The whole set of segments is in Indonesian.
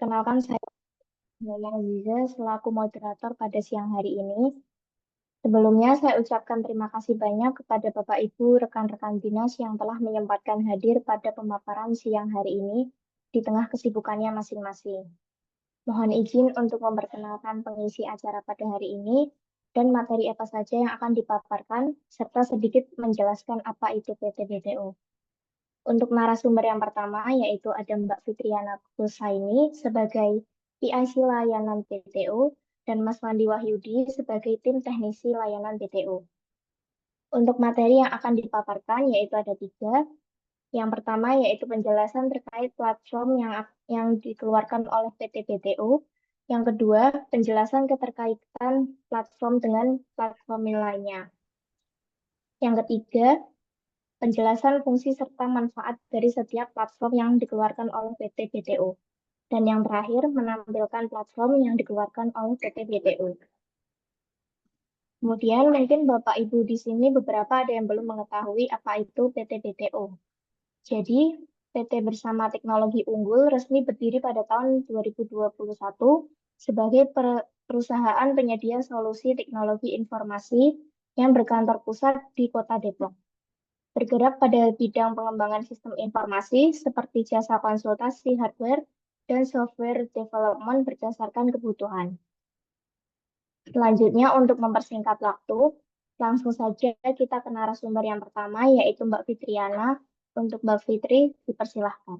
Perkenalkan saya Nyonya Aziza selaku moderator pada siang hari ini. Sebelumnya saya ucapkan terima kasih banyak kepada Bapak Ibu rekan-rekan dinas yang telah menyempatkan hadir pada pemaparan siang hari ini di tengah kesibukannya masing-masing. Mohon izin untuk memperkenalkan pengisi acara pada hari ini dan materi apa saja yang akan dipaparkan serta sedikit menjelaskan apa itu PT BTO. Untuk narasumber yang pertama yaitu ada Mbak Fitriana Kusaini sebagai PIC layanan BTO dan Mas Wandi Wahyudi sebagai tim teknisi layanan BTO. Untuk materi yang akan dipaparkan yaitu ada tiga. Yang pertama yaitu penjelasan terkait platform yang dikeluarkan oleh PT BTO. Yang kedua, penjelasan keterkaitan platform dengan platform lainnya. Yang ketiga, penjelasan fungsi serta manfaat dari setiap platform yang dikeluarkan oleh PT BTO. Dan yang terakhir, menampilkan platform yang dikeluarkan oleh PT BTO. Kemudian mungkin Bapak Ibu di sini beberapa ada yang belum mengetahui apa itu PT BTO. Jadi, PT Bersama Teknologi Unggul resmi berdiri pada tahun 2021 sebagai perusahaan penyedia solusi teknologi informasi yang berkantor pusat di Kota Depok. Bergerak pada bidang pengembangan sistem informasi seperti jasa konsultasi hardware dan software development berdasarkan kebutuhan. Selanjutnya, untuk mempersingkat waktu, langsung saja kita ke narasumber yang pertama, yaitu Mbak Fitriana. Untuk Mbak Fitri, dipersilahkan.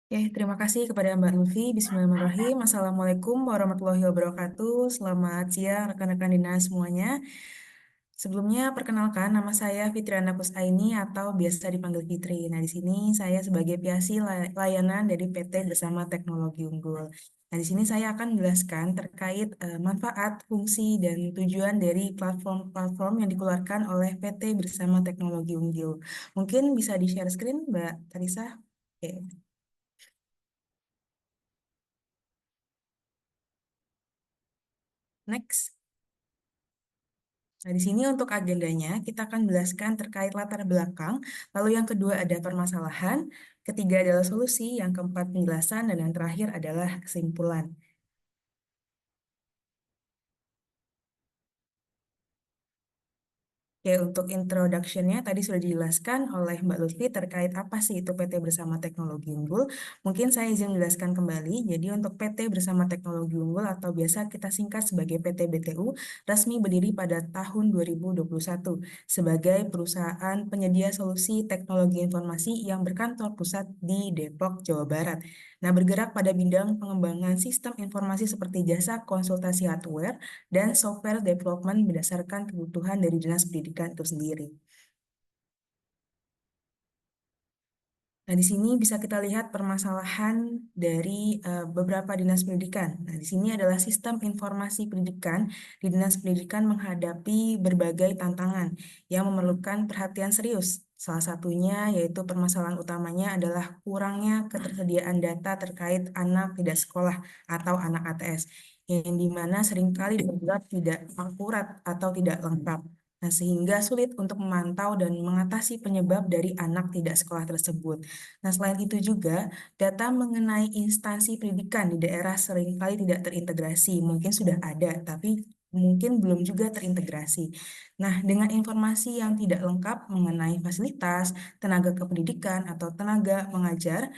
Oke, terima kasih kepada Mbak Lutfi. Bismillahirrahmanirrahim. Assalamualaikum warahmatullahi wabarakatuh. Selamat siang rekan-rekan dinas semuanya. Sebelumnya, perkenalkan nama saya Fitriana Kusaini atau biasa dipanggil Fitri. Nah, di sini saya sebagai PIC layanan dari PT Bersama Teknologi Unggul. Nah, di sini saya akan menjelaskan terkait manfaat, fungsi, dan tujuan dari platform-platform yang dikeluarkan oleh PT Bersama Teknologi Unggul. Mungkin bisa di-share screen, Mbak Tarisa? Oke. Next. Nah, di sini untuk agendanya kita akan jelaskan terkait latar belakang, lalu yang kedua ada permasalahan, ketiga adalah solusi, yang keempat penjelasan, dan yang terakhir adalah kesimpulan. Ya, untuk introduction-nya tadi sudah dijelaskan oleh Mbak Lutfi terkait apa sih itu PT Bersama Teknologi Unggul. Mungkin saya izin menjelaskan kembali. Jadi untuk PT Bersama Teknologi Unggul atau biasa kita singkat sebagai PT BTU resmi berdiri pada tahun 2021 sebagai perusahaan penyedia solusi teknologi informasi yang berkantor pusat di Depok, Jawa Barat. Nah, bergerak pada bidang pengembangan sistem informasi seperti jasa konsultasi hardware dan software development berdasarkan kebutuhan dari Dinas Pendidikan itu sendiri. Nah, di sini bisa kita lihat permasalahan dari beberapa dinas pendidikan. Nah, di sini adalah sistem informasi pendidikan di dinas pendidikan menghadapi berbagai tantangan yang memerlukan perhatian serius. Salah satunya yaitu permasalahan utamanya adalah kurangnya ketersediaan data terkait anak tidak sekolah atau anak ATS, yang dimana seringkali dianggap tidak akurat atau tidak lengkap. Nah, sehingga sulit untuk memantau dan mengatasi penyebab dari anak tidak sekolah tersebut. Nah, selain itu juga, data mengenai instansi pendidikan di daerah seringkali tidak terintegrasi. Mungkin sudah ada, tapi mungkin belum juga terintegrasi. Nah, dengan informasi yang tidak lengkap mengenai fasilitas, tenaga kependidikan, atau tenaga mengajar,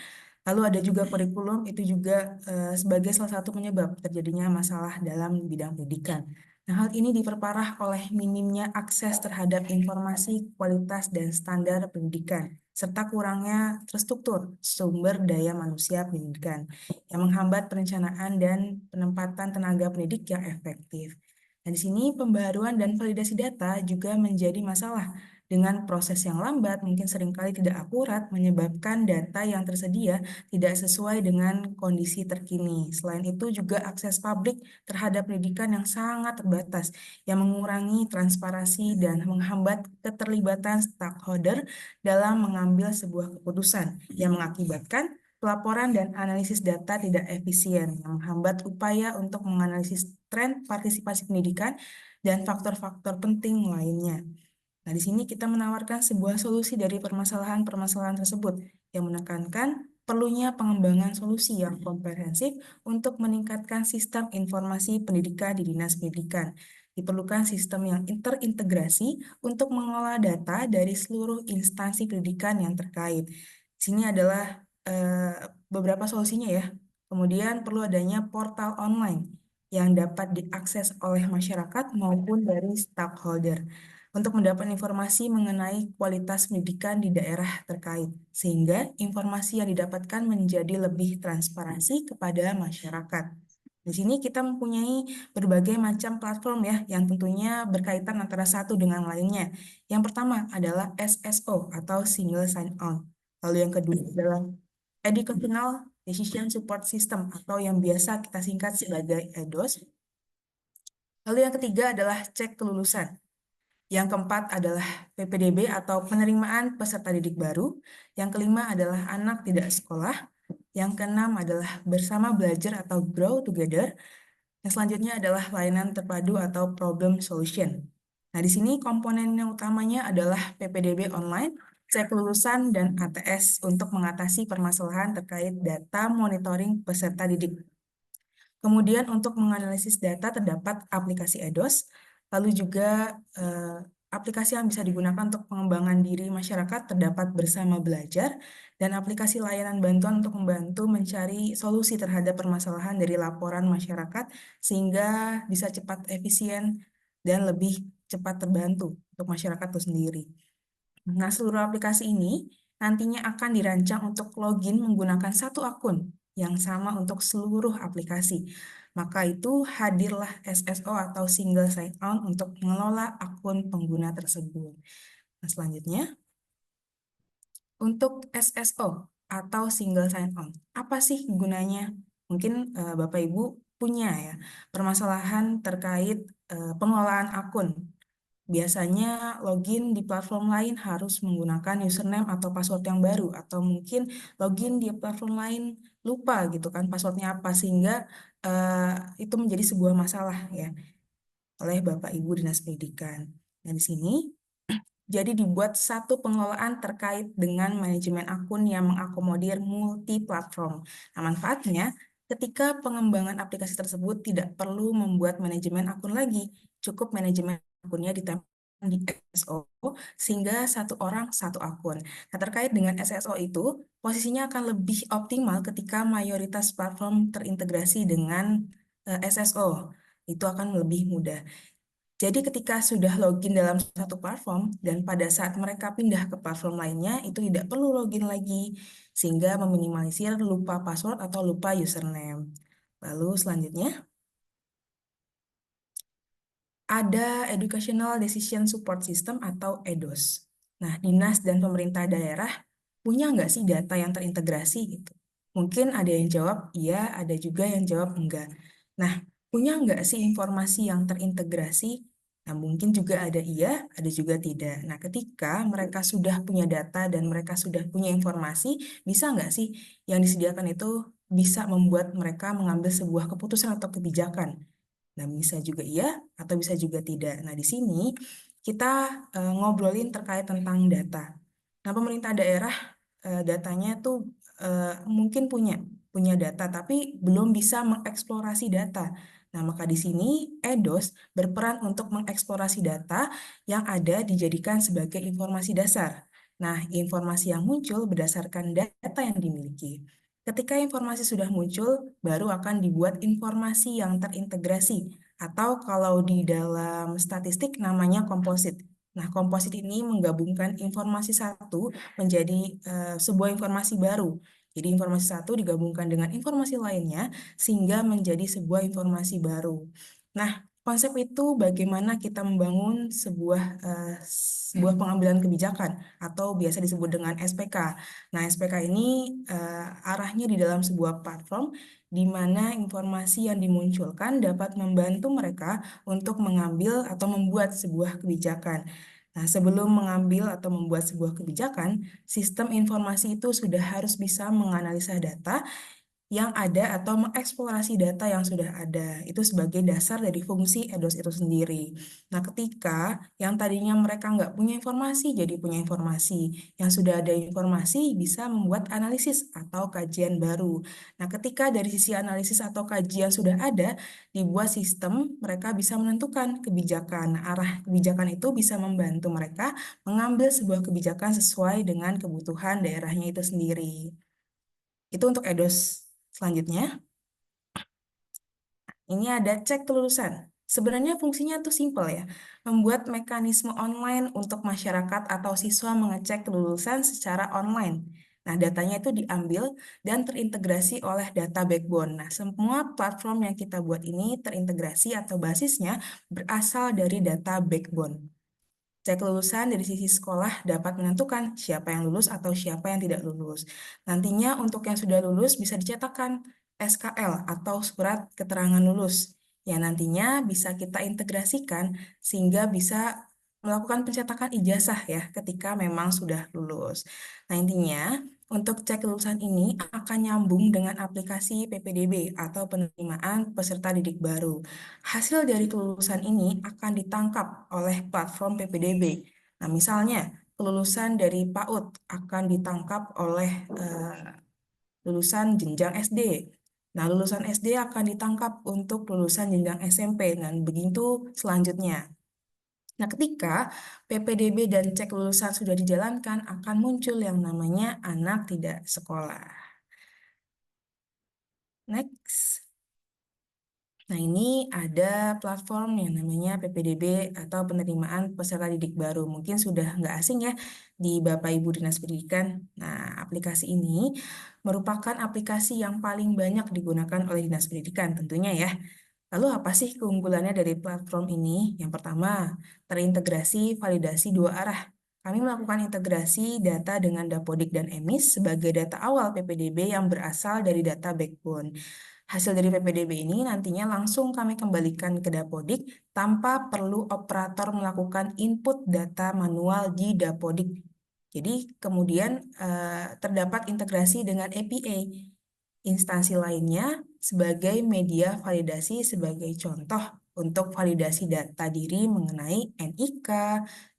lalu ada juga kurikulum, itu juga sebagai salah satu penyebab terjadinya masalah dalam bidang pendidikan. Nah, hal ini diperparah oleh minimnya akses terhadap informasi, kualitas, dan standar pendidikan, serta kurangnya terstruktur sumber daya manusia pendidikan yang menghambat perencanaan dan penempatan tenaga pendidik yang efektif. Nah, di sini pembaruan dan validasi data juga menjadi masalah dengan proses yang lambat, mungkin seringkali tidak akurat, menyebabkan data yang tersedia tidak sesuai dengan kondisi terkini. Selain itu juga akses publik terhadap pendidikan yang sangat terbatas, yang mengurangi transparansi dan menghambat keterlibatan stakeholder dalam mengambil sebuah keputusan, yang mengakibatkan pelaporan dan analisis data tidak efisien, yang menghambat upaya untuk menganalisis tren partisipasi pendidikan dan faktor-faktor penting lainnya. Nah, di sini kita menawarkan sebuah solusi dari permasalahan-permasalahan tersebut yang menekankan perlunya pengembangan solusi yang komprehensif untuk meningkatkan sistem informasi pendidikan di Dinas Pendidikan. Diperlukan sistem yang terintegrasi untuk mengolah data dari seluruh instansi pendidikan yang terkait. Sini adalah beberapa solusinya ya. Kemudian perlu adanya portal online yang dapat diakses oleh masyarakat maupun dari stakeholder untuk mendapat informasi mengenai kualitas pendidikan di daerah terkait, sehingga informasi yang didapatkan menjadi lebih transparansi kepada masyarakat. Di sini kita mempunyai berbagai macam platform ya, yang tentunya berkaitan antara satu dengan lainnya. Yang pertama adalah SSO atau Single Sign-On. Lalu yang kedua adalah Educational Decision Support System atau yang biasa kita singkat sebagai EDOS. Lalu yang ketiga adalah cek kelulusan. Yang keempat adalah PPDB atau penerimaan peserta didik baru. Yang kelima adalah anak tidak sekolah. Yang keenam adalah bersama belajar atau grow together. Yang selanjutnya adalah layanan terpadu atau problem solution. Nah, di sini komponen yang utamanya adalah PPDB online, cek kelulusan, dan ATS untuk mengatasi permasalahan terkait data monitoring peserta didik. Kemudian untuk menganalisis data terdapat aplikasi EDOS, lalu juga aplikasi yang bisa digunakan untuk pengembangan diri masyarakat terdapat Bersama Belajar, dan aplikasi layanan bantuan untuk membantu mencari solusi terhadap permasalahan dari laporan masyarakat sehingga bisa cepat efisien dan lebih cepat terbantu untuk masyarakat itu sendiri. Nah, seluruh aplikasi ini nantinya akan dirancang untuk login menggunakan satu akun yang sama untuk seluruh aplikasi. Maka itu hadirlah SSO atau Single Sign-On untuk mengelola akun pengguna tersebut. Nah, selanjutnya, untuk SSO atau Single Sign-On, apa sih gunanya? Mungkin Bapak Ibu punya ya permasalahan terkait pengelolaan akun. Biasanya login di platform lain harus menggunakan username atau password yang baru, atau mungkin login di platform lain lupa gitu kan passwordnya apa, sehingga itu menjadi sebuah masalah ya oleh Bapak Ibu Dinas Pendidikan. Nah, di sini jadi dibuat satu pengelolaan terkait dengan manajemen akun yang mengakomodir multi-platform. Nah, manfaatnya ketika pengembangan aplikasi tersebut tidak perlu membuat manajemen akun lagi, cukup manajemen akunnya ditempel di SSO sehingga satu orang satu akun. Nah, terkait dengan SSO itu, posisinya akan lebih optimal ketika mayoritas platform terintegrasi dengan SSO. Itu akan lebih mudah. Jadi ketika sudah login dalam satu platform dan pada saat mereka pindah ke platform lainnya, itu tidak perlu login lagi, sehingga meminimalisir lupa password atau lupa username. Lalu selanjutnya, ada Educational Decision Support System atau EDOS. Nah, dinas dan pemerintah daerah punya nggak sih data yang terintegrasi gitu? Mungkin ada yang jawab iya, ada juga yang jawab enggak. Nah, punya nggak sih informasi yang terintegrasi? Nah, mungkin juga ada iya, ada juga tidak. Nah, ketika mereka sudah punya data dan mereka sudah punya informasi, bisa nggak sih yang disediakan itu bisa membuat mereka mengambil sebuah keputusan atau kebijakan? Nah, bisa juga iya atau bisa juga tidak. Nah, di sini kita ngobrolin terkait tentang data. Nah, pemerintah daerah datanya tuh mungkin punya data, tapi belum bisa mengeksplorasi data. Nah, maka di sini EDOS berperan untuk mengeksplorasi data yang ada dijadikan sebagai informasi dasar. Nah, informasi yang muncul berdasarkan data yang dimiliki. Ketika informasi sudah muncul, baru akan dibuat informasi yang terintegrasi, atau kalau di dalam statistik namanya komposit. Nah, komposit ini menggabungkan informasi satu menjadi sebuah informasi baru. Jadi informasi satu digabungkan dengan informasi lainnya sehingga menjadi sebuah informasi baru. Nah, konsep itu bagaimana kita membangun sebuah pengambilan kebijakan atau biasa disebut dengan SPK. Nah, SPK ini arahnya di dalam sebuah platform di mana informasi yang dimunculkan dapat membantu mereka untuk mengambil atau membuat sebuah kebijakan. Nah, sebelum mengambil atau membuat sebuah kebijakan, sistem informasi itu sudah harus bisa menganalisa data yang ada atau mengeksplorasi data yang sudah ada. Itu sebagai dasar dari fungsi EDOS itu sendiri. Nah, ketika yang tadinya mereka nggak punya informasi, jadi punya informasi. Yang sudah ada informasi bisa membuat analisis atau kajian baru. Nah, ketika dari sisi analisis atau kajian sudah ada, dibuat sistem, mereka bisa menentukan kebijakan. Nah, arah kebijakan itu bisa membantu mereka mengambil sebuah kebijakan sesuai dengan kebutuhan daerahnya itu sendiri. Itu untuk EDOS. Selanjutnya, ini ada cek kelulusan. Sebenarnya fungsinya tuh simpel ya, membuat mekanisme online untuk masyarakat atau siswa mengecek kelulusan secara online. Nah, datanya itu diambil dan terintegrasi oleh data backbone. Nah, semua platform yang kita buat ini terintegrasi atau basisnya berasal dari data backbone. Cek kelulusan dari sisi sekolah dapat menentukan siapa yang lulus atau siapa yang tidak lulus. Nantinya untuk yang sudah lulus bisa dicetakkan SKL atau surat keterangan lulus. Ya nantinya bisa kita integrasikan sehingga bisa melakukan pencetakan ijazah ya ketika memang sudah lulus. Nah intinya untuk cek kelulusan ini akan nyambung dengan aplikasi PPDB atau penerimaan peserta didik baru. Hasil dari kelulusan ini akan ditangkap oleh platform PPDB. Nah, misalnya kelulusan dari PAUD akan ditangkap oleh lulusan jenjang SD. Nah, lulusan SD akan ditangkap untuk lulusan jenjang SMP dan begitu selanjutnya. Nah, ketika PPDB dan cek lulusan sudah dijalankan, akan muncul yang namanya anak tidak sekolah. Next. Nah, ini ada platform yang namanya PPDB atau penerimaan peserta didik baru. Mungkin sudah nggak asing ya di Bapak Ibu Dinas Pendidikan. Nah, aplikasi ini merupakan aplikasi yang paling banyak digunakan oleh Dinas Pendidikan tentunya ya. Lalu apa sih keunggulannya dari platform ini? Yang pertama, terintegrasi validasi dua arah. Kami melakukan integrasi data dengan Dapodik dan EMIS sebagai data awal PPDB yang berasal dari data backbone. Hasil dari PPDB ini nantinya langsung kami kembalikan ke Dapodik tanpa perlu operator melakukan input data manual di Dapodik. Jadi kemudian terdapat integrasi dengan API instansi lainnya sebagai media validasi sebagai contoh untuk validasi data diri mengenai NIK,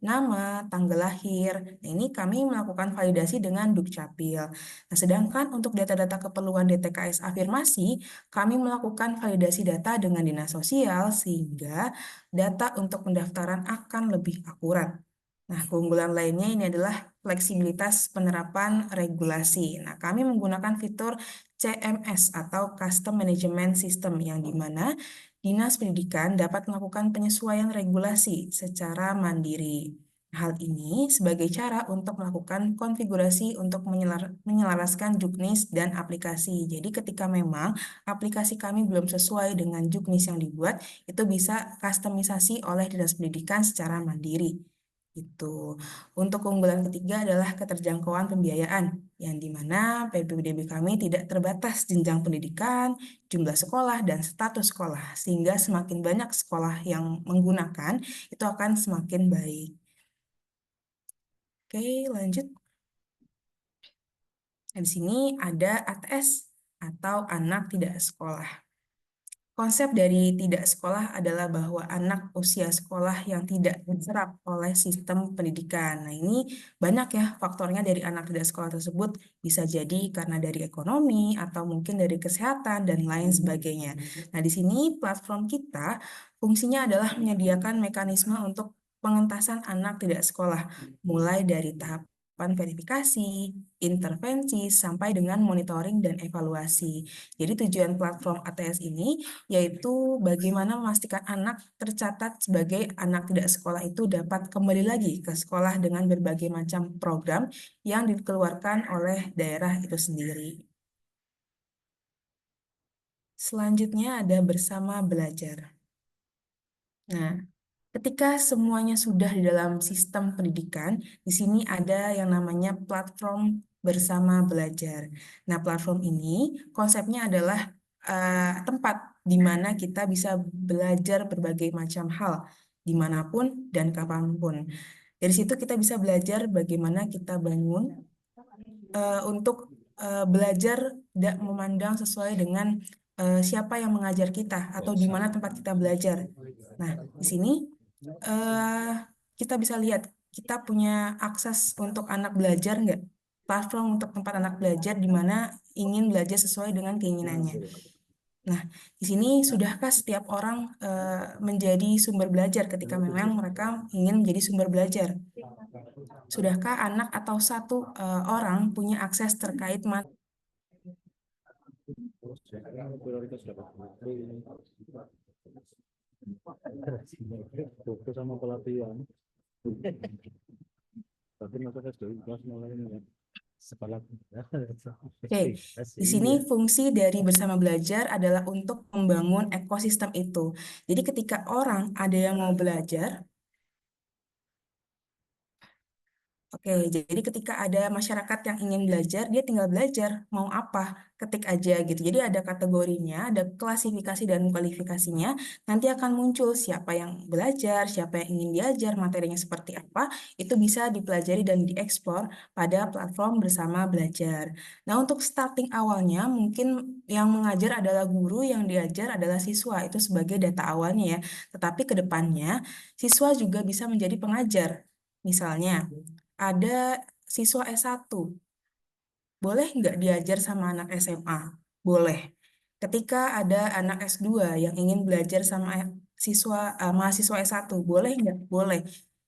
nama, tanggal lahir. Nah, ini kami melakukan validasi dengan Dukcapil. Nah, sedangkan untuk data-data keperluan DTKS afirmasi, kami melakukan validasi data dengan Dinas Sosial sehingga data untuk pendaftaran akan lebih akurat. Nah, keunggulan lainnya ini adalah fleksibilitas penerapan regulasi. Nah, kami menggunakan fitur CMS atau Custom Management System yang di mana Dinas Pendidikan dapat melakukan penyesuaian regulasi secara mandiri. Hal ini sebagai cara untuk melakukan konfigurasi untuk menyelaraskan juknis dan aplikasi. Jadi ketika memang aplikasi kami belum sesuai dengan juknis yang dibuat, itu bisa kustomisasi oleh Dinas Pendidikan secara mandiri. Itu. Untuk keunggulan ketiga adalah keterjangkauan pembiayaan, yang di mana PPDB kami tidak terbatas jenjang pendidikan, jumlah sekolah, dan status sekolah, sehingga semakin banyak sekolah yang menggunakan, itu akan semakin baik. Oke, lanjut. Nah, di sini ada ATS atau anak tidak sekolah. Konsep dari tidak sekolah adalah bahwa anak usia sekolah yang tidak diserap oleh sistem pendidikan. Nah, ini banyak ya faktornya dari anak tidak sekolah tersebut. Bisa jadi karena dari ekonomi atau mungkin dari kesehatan dan lain sebagainya. Nah, di sini platform kita fungsinya adalah menyediakan mekanisme untuk pengentasan anak tidak sekolah, mulai dari tahapan verifikasi, intervensi, sampai dengan monitoring dan evaluasi. Jadi tujuan platform ATS ini yaitu bagaimana memastikan anak tercatat sebagai anak tidak sekolah itu dapat kembali lagi ke sekolah dengan berbagai macam program yang dikeluarkan oleh daerah itu sendiri. Selanjutnya ada bersama belajar. Nah, ketika semuanya sudah di dalam sistem pendidikan, di sini ada yang namanya platform bersama belajar. Nah, platform ini konsepnya adalah tempat di mana kita bisa belajar berbagai macam hal, dimanapun dan kapanpun. Dari situ kita bisa belajar bagaimana kita bangun untuk belajar tidak memandang sesuai dengan siapa yang mengajar kita atau di mana tempat kita belajar. Nah, di sini eh, kita bisa lihat kita punya akses untuk anak belajar nggak? Platform untuk tempat anak belajar di mana ingin belajar sesuai dengan keinginannya. Nah, di sini sudahkah setiap orang menjadi sumber belajar ketika memang mereka ingin menjadi sumber belajar? Sudahkah anak atau satu orang punya akses terkait Prioritas dapat fokus sama pelatihan. Tapi masa SDU kelas mulai ini ya. Sekolah. Oke, di sini fungsi dari bersama belajar adalah untuk membangun ekosistem itu. Jadi ketika orang ada yang mau belajar, oke, jadi ketika ada masyarakat yang ingin belajar, dia tinggal belajar, mau apa, ketik aja gitu. Jadi ada kategorinya, ada klasifikasi dan kualifikasinya, nanti akan muncul siapa yang belajar, siapa yang ingin diajar, materinya seperti apa, itu bisa dipelajari dan diekspor pada platform bersama belajar. Nah, untuk starting awalnya, mungkin yang mengajar adalah guru, yang diajar adalah siswa, itu sebagai data awalnya ya. Tetapi ke depannya, siswa juga bisa menjadi pengajar. Misalnya, ada siswa S1, boleh nggak diajar sama anak SMA? Boleh. Ketika ada anak S2 yang ingin belajar sama mahasiswa S1, boleh nggak? Boleh.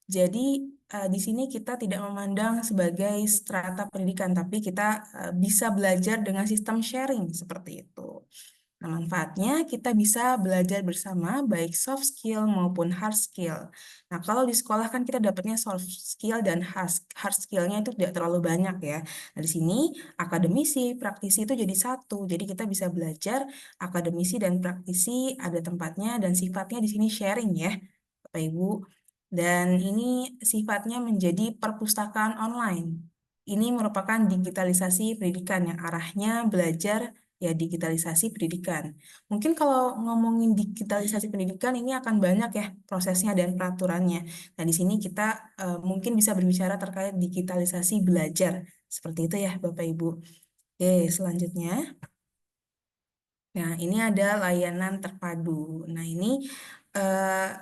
Jadi di sini kita tidak memandang sebagai strata pendidikan, tapi kita bisa belajar dengan sistem sharing seperti itu. Nah, manfaatnya kita bisa belajar bersama baik soft skill maupun hard skill. Nah, kalau di sekolah kan kita dapatnya soft skill dan hard skillnya itu tidak terlalu banyak ya. Nah, di sini akademisi, praktisi itu jadi satu. Jadi kita bisa belajar akademisi dan praktisi ada tempatnya dan sifatnya di sini sharing ya, Bapak Ibu. Dan ini sifatnya menjadi perpustakaan online. Ini merupakan digitalisasi pendidikan yang arahnya belajar ya digitalisasi pendidikan. Mungkin kalau ngomongin digitalisasi pendidikan ini akan banyak ya prosesnya dan peraturannya. Nah, di sini kita mungkin bisa berbicara terkait digitalisasi belajar. Seperti itu ya, Bapak Ibu. Oke, selanjutnya. Nah, ini ada layanan terpadu. Nah, ini eh,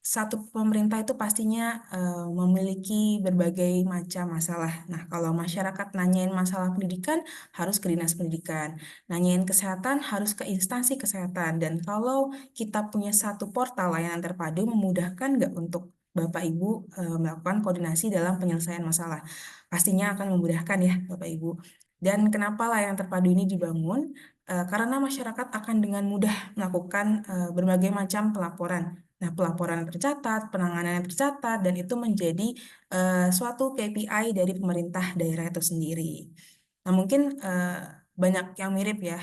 satu pemerintah itu pastinya memiliki berbagai macam masalah. Nah, kalau masyarakat nanyain masalah pendidikan, harus ke dinas pendidikan. Nanyain kesehatan, harus ke instansi kesehatan. Dan kalau kita punya satu portal layanan terpadu, memudahkan nggak untuk Bapak Ibu melakukan koordinasi dalam penyelesaian masalah? Pastinya akan memudahkan ya, Bapak Ibu. Dan kenapa layanan terpadu ini dibangun? Karena masyarakat akan dengan mudah melakukan berbagai macam pelaporan. Nah, pelaporan tercatat, penanganan tercatat, dan itu menjadi suatu KPI dari pemerintah daerah itu sendiri. Nah, mungkin banyak yang mirip ya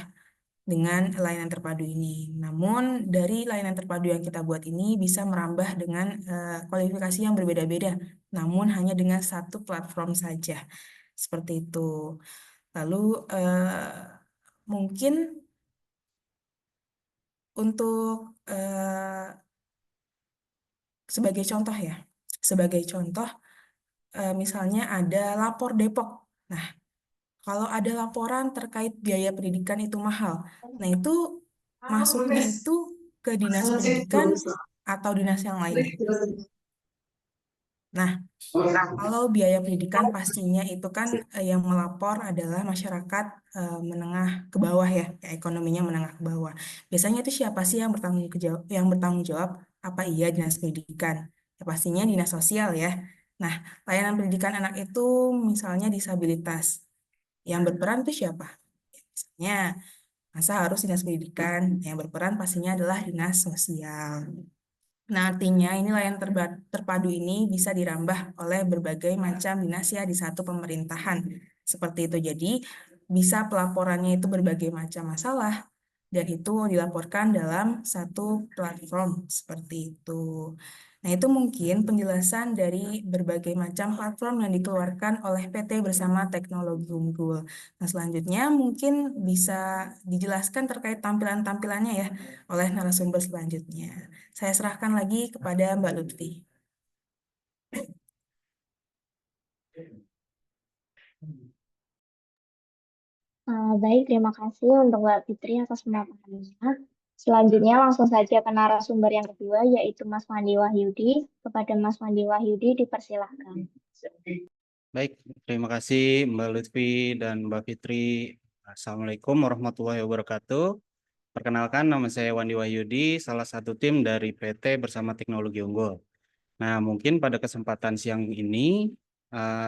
dengan layanan terpadu ini. Namun, dari layanan terpadu yang kita buat ini bisa merambah dengan kualifikasi yang berbeda-beda, namun hanya dengan satu platform saja. Seperti itu. Lalu, mungkin untuk sebagai contoh ya, sebagai contoh, misalnya ada lapor Depok. Nah, kalau ada laporan terkait biaya pendidikan itu mahal, nah itu masuknya itu ke dinas pendidikan atau dinas yang lainnya. Nah, kalau biaya pendidikan pastinya itu kan yang melapor adalah masyarakat menengah ke bawah ya, ya, ekonominya menengah ke bawah. Biasanya itu siapa sih yang bertanggung jawab? Apa iya dinas pendidikan? Ya, pastinya dinas sosial ya. Nah, layanan pendidikan anak itu misalnya disabilitas. Yang berperan itu siapa? Misalnya, masa harus dinas pendidikan? Yang berperan pastinya adalah dinas sosial. Nah, artinya ini layanan terpadu ini bisa dirambah oleh berbagai macam dinas ya di satu pemerintahan. Seperti itu. Jadi, bisa pelaporannya itu berbagai macam masalah dan itu dilaporkan dalam satu platform seperti itu. Nah, itu mungkin penjelasan dari berbagai macam platform yang dikeluarkan oleh PT bersama Teknologi Unggul. Nah, selanjutnya mungkin bisa dijelaskan terkait tampilan-tampilannya ya oleh narasumber selanjutnya. Saya serahkan lagi kepada Mbak Lutfi. Baik, terima kasih untuk Mbak Fitri atas pemaparannya. Selanjutnya langsung saja ke narasumber yang kedua, yaitu Mas Wandi Wahyudi. Kepada Mas Wandi Wahyudi dipersilahkan. Baik, terima kasih Mbak Lutfi dan Mbak Fitri. Assalamualaikum warahmatullahi wabarakatuh. Perkenalkan, nama saya Wandi Wahyudi, salah satu tim dari PT Bersama Teknologi Unggul. Nah, mungkin pada kesempatan siang ini,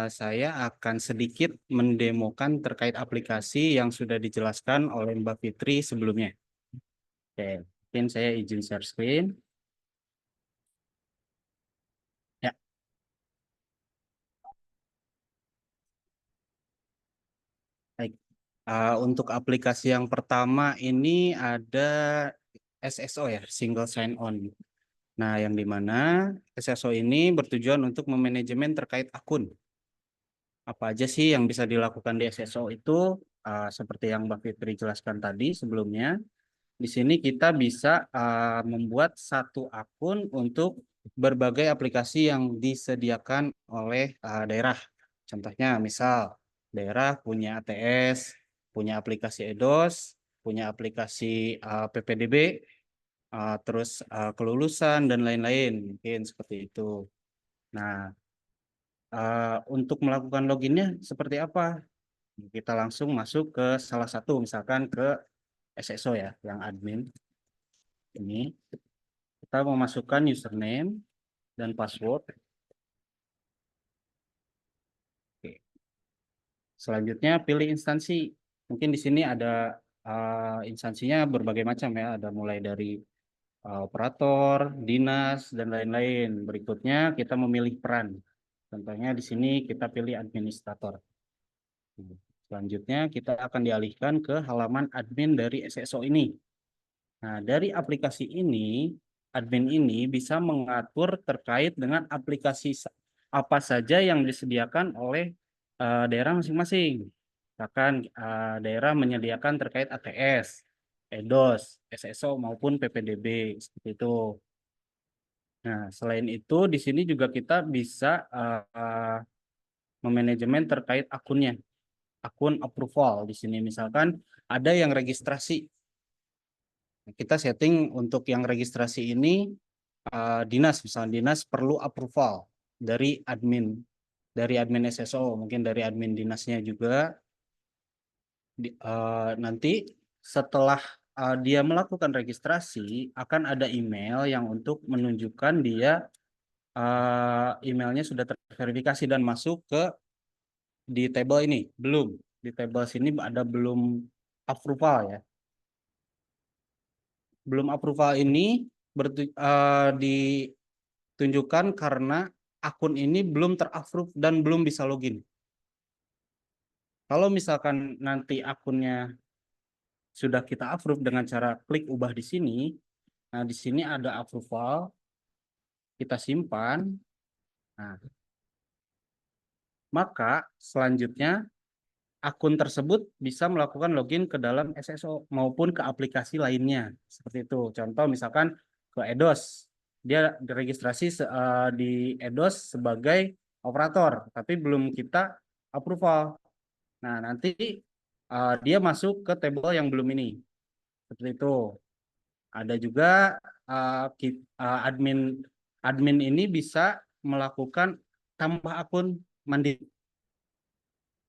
saya akan sedikit mendemokan terkait aplikasi yang sudah dijelaskan oleh Mbak Fitri sebelumnya. Oke, mungkin saya izin share screen. Ya. Baik. Untuk aplikasi yang pertama ini ada SSO ya, Single Sign On. Nah, yang dimana SSO ini bertujuan untuk memanajemen terkait akun. Apa aja sih yang bisa dilakukan di SSO itu? Seperti yang Mbak Fitri jelaskan tadi sebelumnya, di sini kita bisa membuat satu akun untuk berbagai aplikasi yang disediakan oleh daerah. Contohnya, misal daerah punya ATS, punya aplikasi EDOS, punya aplikasi PPDB, terus kelulusan dan lain-lain, mungkin seperti itu. Nah, untuk melakukan loginnya seperti apa? Kita langsung masuk ke salah satu, misalkan ke SSO ya, yang admin. Ini kita memasukkan username dan password. Oke. Selanjutnya pilih instansi. Mungkin di sini ada instansinya berbagai macam ya, ada mulai dari operator, dinas, dan lain-lain. Berikutnya kita memilih peran. Contohnya di sini kita pilih administrator. Selanjutnya kita akan dialihkan ke halaman admin dari SSO ini. Nah, dari aplikasi ini, admin ini bisa mengatur terkait dengan aplikasi apa saja yang disediakan oleh daerah masing-masing. Misalkan daerah menyediakan terkait ATS, EDOS, SSO maupun PPDB seperti itu. Nah, selain itu di sini juga kita bisa memanajemen terkait akunnya, akun approval di sini. Misalkan ada yang registrasi, kita setting untuk yang registrasi ini dinas, misalnya dinas perlu approval dari admin SSO, mungkin dari admin dinasnya juga. Nanti setelah dia melakukan registrasi akan ada email yang untuk menunjukkan dia emailnya sudah terverifikasi dan masuk ke di table ini. Belum di table sini ada belum approval ya. Belum approval ini ditunjukkan karena akun ini belum terapprove dan belum bisa login. Kalau misalkan nanti akunnya sudah kita approve dengan cara klik ubah di sini, nah di sini ada approval, kita simpan. Nah, maka selanjutnya akun tersebut bisa melakukan login ke dalam SSO maupun ke aplikasi lainnya. Seperti itu. Contoh misalkan ke EDOS. Dia diregistrasi di EDOS sebagai operator, tapi belum kita approval. Nah, nanti dia masuk ke table yang belum ini. Seperti itu. Ada juga admin ini bisa melakukan tambah akun mandiri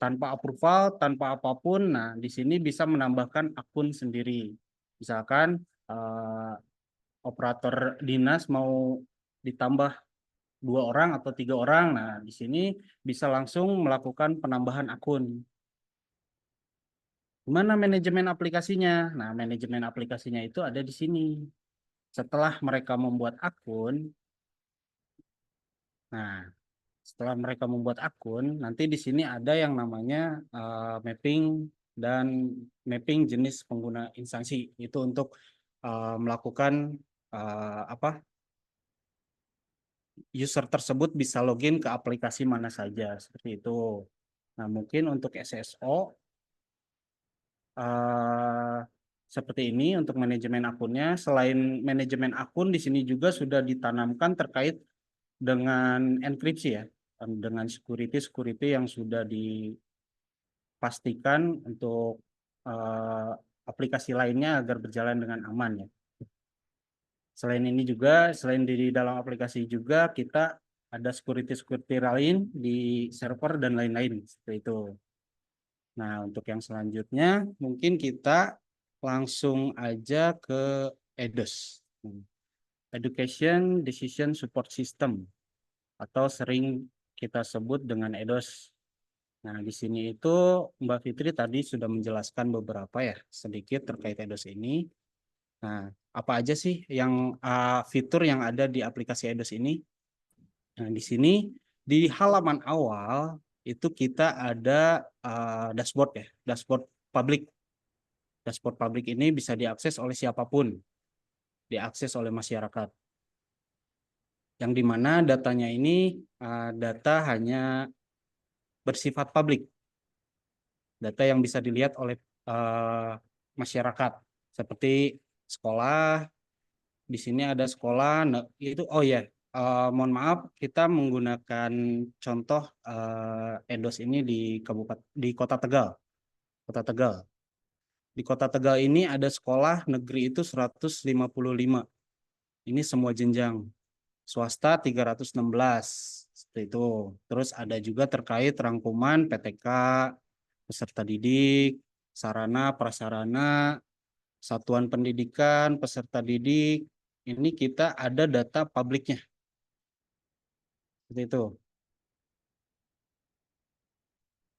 tanpa approval, tanpa apapun. Nah, di sini bisa menambahkan akun sendiri. Misalkan operator dinas mau ditambah 2 orang atau 3 orang. Nah, di sini bisa langsung melakukan penambahan akun. Gimana manajemen aplikasinya? Nah, manajemen aplikasinya itu ada di sini. Setelah mereka membuat akun, nah, setelah mereka membuat akun, nanti di sini ada yang namanya mapping dan mapping jenis pengguna instansi. Itu untuk melakukan user tersebut bisa login ke aplikasi mana saja, seperti itu. Nah, mungkin untuk SSO seperti ini untuk manajemen akunnya. Selain manajemen akun, di sini juga sudah ditanamkan terkait dengan enkripsi ya, dengan security yang sudah dipastikan untuk aplikasi lainnya agar berjalan dengan aman ya. Selain ini juga, selain di dalam aplikasi juga kita ada security lain di server dan lain-lain seperti itu. Nah, untuk yang selanjutnya mungkin kita langsung aja ke EDOS. Education Decision Support System atau sering kita sebut dengan EDOS. Nah, di sini itu Mbak Fitri tadi sudah menjelaskan beberapa ya sedikit terkait EDOS ini. Nah, apa aja sih yang fitur yang ada di aplikasi EDOS ini? Nah, di sini di halaman awal itu kita ada dashboard ya, dashboard publik. Dashboard publik ini bisa diakses oleh siapapun, diakses oleh masyarakat. Yang dimana datanya ini data hanya bersifat publik, data yang bisa dilihat oleh masyarakat, seperti sekolah. Di sini ada sekolah, itu oh ya, mohon maaf kita menggunakan contoh EDOS ini di Kota Tegal. Kota Tegal. Di Kota Tegal ini ada sekolah negeri itu 155. Ini semua jenjang. Swasta 316. Seperti itu. Terus ada juga terkait rangkuman PTK, peserta didik, sarana prasarana, satuan pendidikan, peserta didik. Ini kita ada data publiknya. Seperti itu.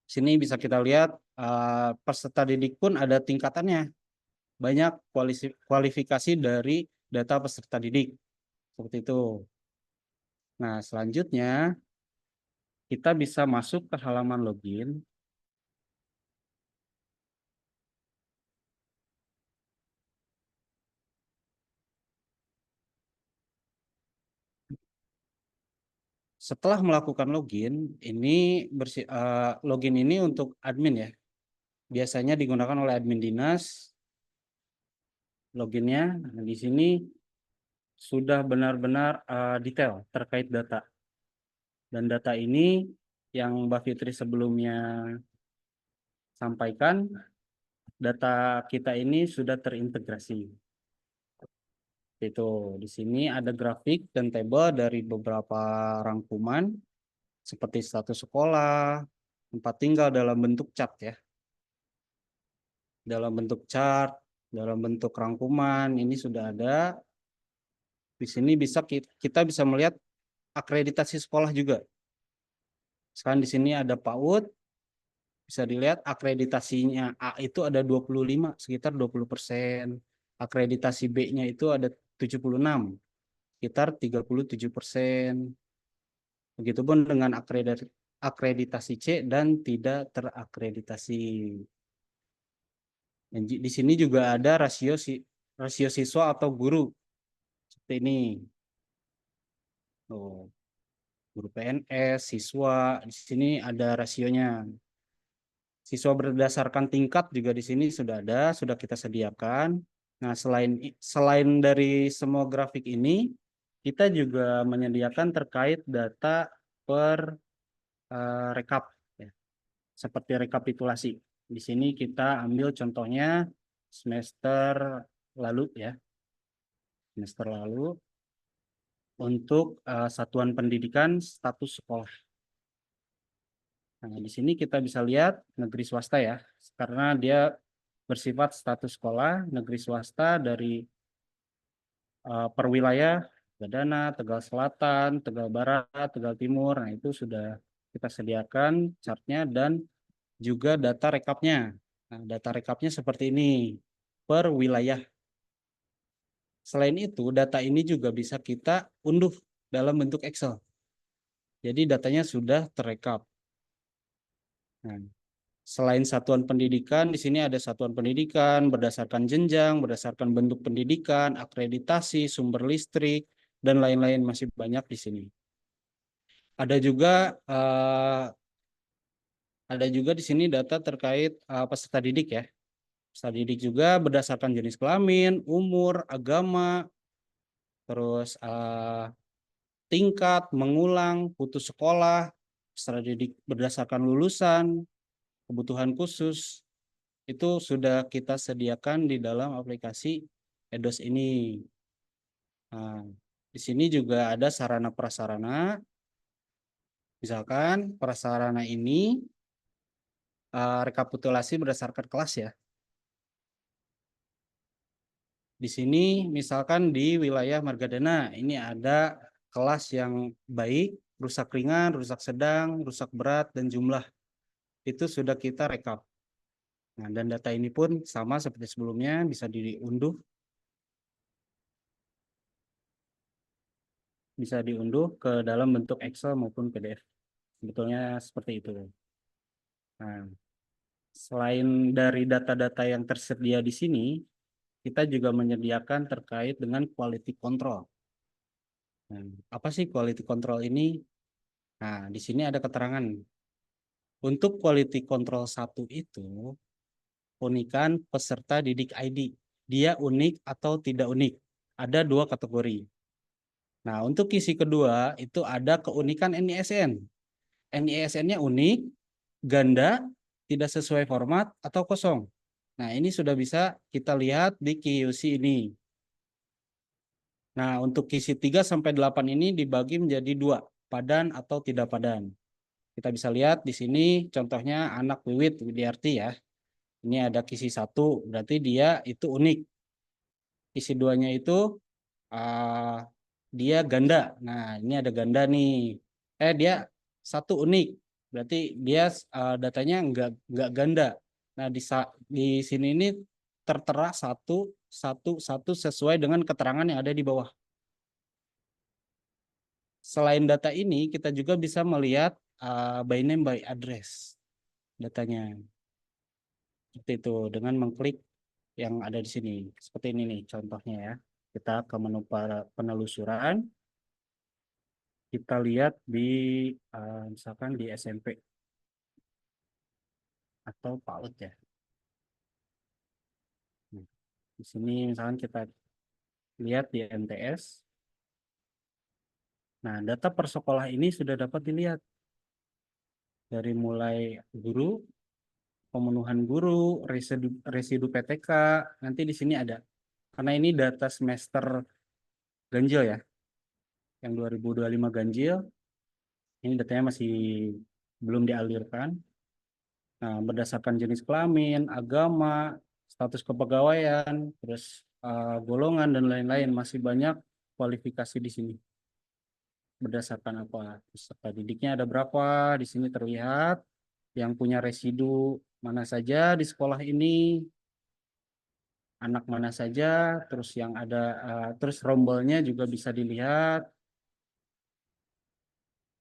Sini bisa kita lihat peserta didik pun ada tingkatannya. Banyak kualifikasi dari data peserta didik. Seperti itu. Nah, selanjutnya kita bisa masuk ke halaman login. Setelah melakukan login, ini login ini untuk admin ya. Biasanya digunakan oleh admin dinas. Loginnya nah, di sini sudah benar-benar detail terkait data. Dan data ini yang Mbak Fitri sebelumnya sampaikan, data kita ini sudah terintegrasi. Itu di sini ada grafik dan tabel dari beberapa rangkuman seperti status sekolah, tempat tinggal dalam bentuk chart ya. Dalam bentuk chart, dalam bentuk rangkuman ini sudah ada. Di sini kita bisa melihat akreditasi sekolah juga. Sekarang di sini ada PAUD, bisa dilihat akreditasinya A itu ada 25, sekitar 20%. Akreditasi B-nya itu ada 76, sekitar 37%. Begitupun dengan akreditasi C dan tidak terakreditasi. Dan di sini juga ada rasio siswa atau guru. Seperti ini. Oh, guru PNS, siswa, di sini ada rasionya. Siswa berdasarkan tingkat juga di sini sudah ada, sudah kita sediakan. Nah, selain dari semua grafik ini, kita juga menyediakan terkait data per rekap, ya. Seperti rekapitulasi. Di sini kita ambil contohnya semester lalu ya, semester lalu untuk satuan pendidikan status sekolah. Nah, di sini kita bisa lihat negeri swasta ya, karena dia bersifat status sekolah negeri swasta dari per wilayah, Gadana, Tegal Selatan, Tegal Barat, Tegal Timur. Nah, itu sudah kita sediakan chartnya dan juga data rekapnya. Nah, data rekapnya seperti ini per wilayah. Selain itu, data ini juga bisa kita unduh dalam bentuk Excel. Jadi datanya sudah terekap. Nah, selain satuan pendidikan, di sini ada satuan pendidikan berdasarkan jenjang, berdasarkan bentuk pendidikan, akreditasi, sumber listrik, dan lain-lain masih banyak di sini. Ada juga di sini data terkait peserta didik ya. Peserta didik juga berdasarkan jenis kelamin, umur, agama, terus tingkat, mengulang, putus sekolah, peserta didik berdasarkan lulusan, kebutuhan khusus, itu sudah kita sediakan di dalam aplikasi EDOS ini. Nah, di sini juga ada sarana prasarana. Misalkan prasarana ini rekapitulasi berdasarkan kelas ya. Di sini misalkan di wilayah Margadana ini ada kelas yang baik, rusak ringan, rusak sedang, rusak berat, dan jumlah. Itu sudah kita rekap. Nah, dan data ini pun sama seperti sebelumnya, bisa diunduh. Bisa diunduh ke dalam bentuk Excel maupun PDF. Sebetulnya seperti itu. Nah, selain dari data-data yang tersedia di sini, kita juga menyediakan terkait dengan quality control. Nah, apa sih quality control ini? Nah, di sini ada keterangan. Untuk quality control 1 itu, unikan peserta didik ID. Dia unik atau tidak unik. Ada 2 kategori. Nah, untuk isi kedua itu ada keunikan NISN. NISN-nya unik, ganda, tidak sesuai format, atau kosong. Nah, ini sudah bisa kita lihat di QC ini. Nah, untuk QC 3-8 ini dibagi menjadi 2, padan atau tidak padan. Kita bisa lihat di sini contohnya anak Wiwit Widiarti ya. Ini ada QC 1, berarti dia itu unik. QC 2-nya itu dia ganda. Nah, ini ada ganda nih. Dia 1 unik. Berarti dia datanya enggak ganda. Nah, di sini ini tertera 1 sesuai dengan keterangan yang ada di bawah. Selain data ini, kita juga bisa melihat by name by address datanya. Seperti itu dengan mengklik yang ada di sini. Seperti ini nih contohnya ya. Kita ke menu penelusuran. Kita lihat di misalkan di SMP atau PAUD ya. Nah, di sini misalkan kita lihat di MTS. Nah, data per sekolah ini sudah dapat dilihat dari mulai guru, pemenuhan guru, residu PTK, nanti di sini ada. Karena ini data semester ganjil ya. Yang 2025 ganjil. Ini datanya masih belum dialirkan. Nah, berdasarkan jenis kelamin, agama, status kepegawaian, terus golongan dan lain-lain, masih banyak kualifikasi di sini. Berdasarkan apa? Peserta didiknya ada berapa? Di sini terlihat yang punya residu mana saja di sekolah ini, anak mana saja, terus yang ada terus rombolnya juga bisa dilihat.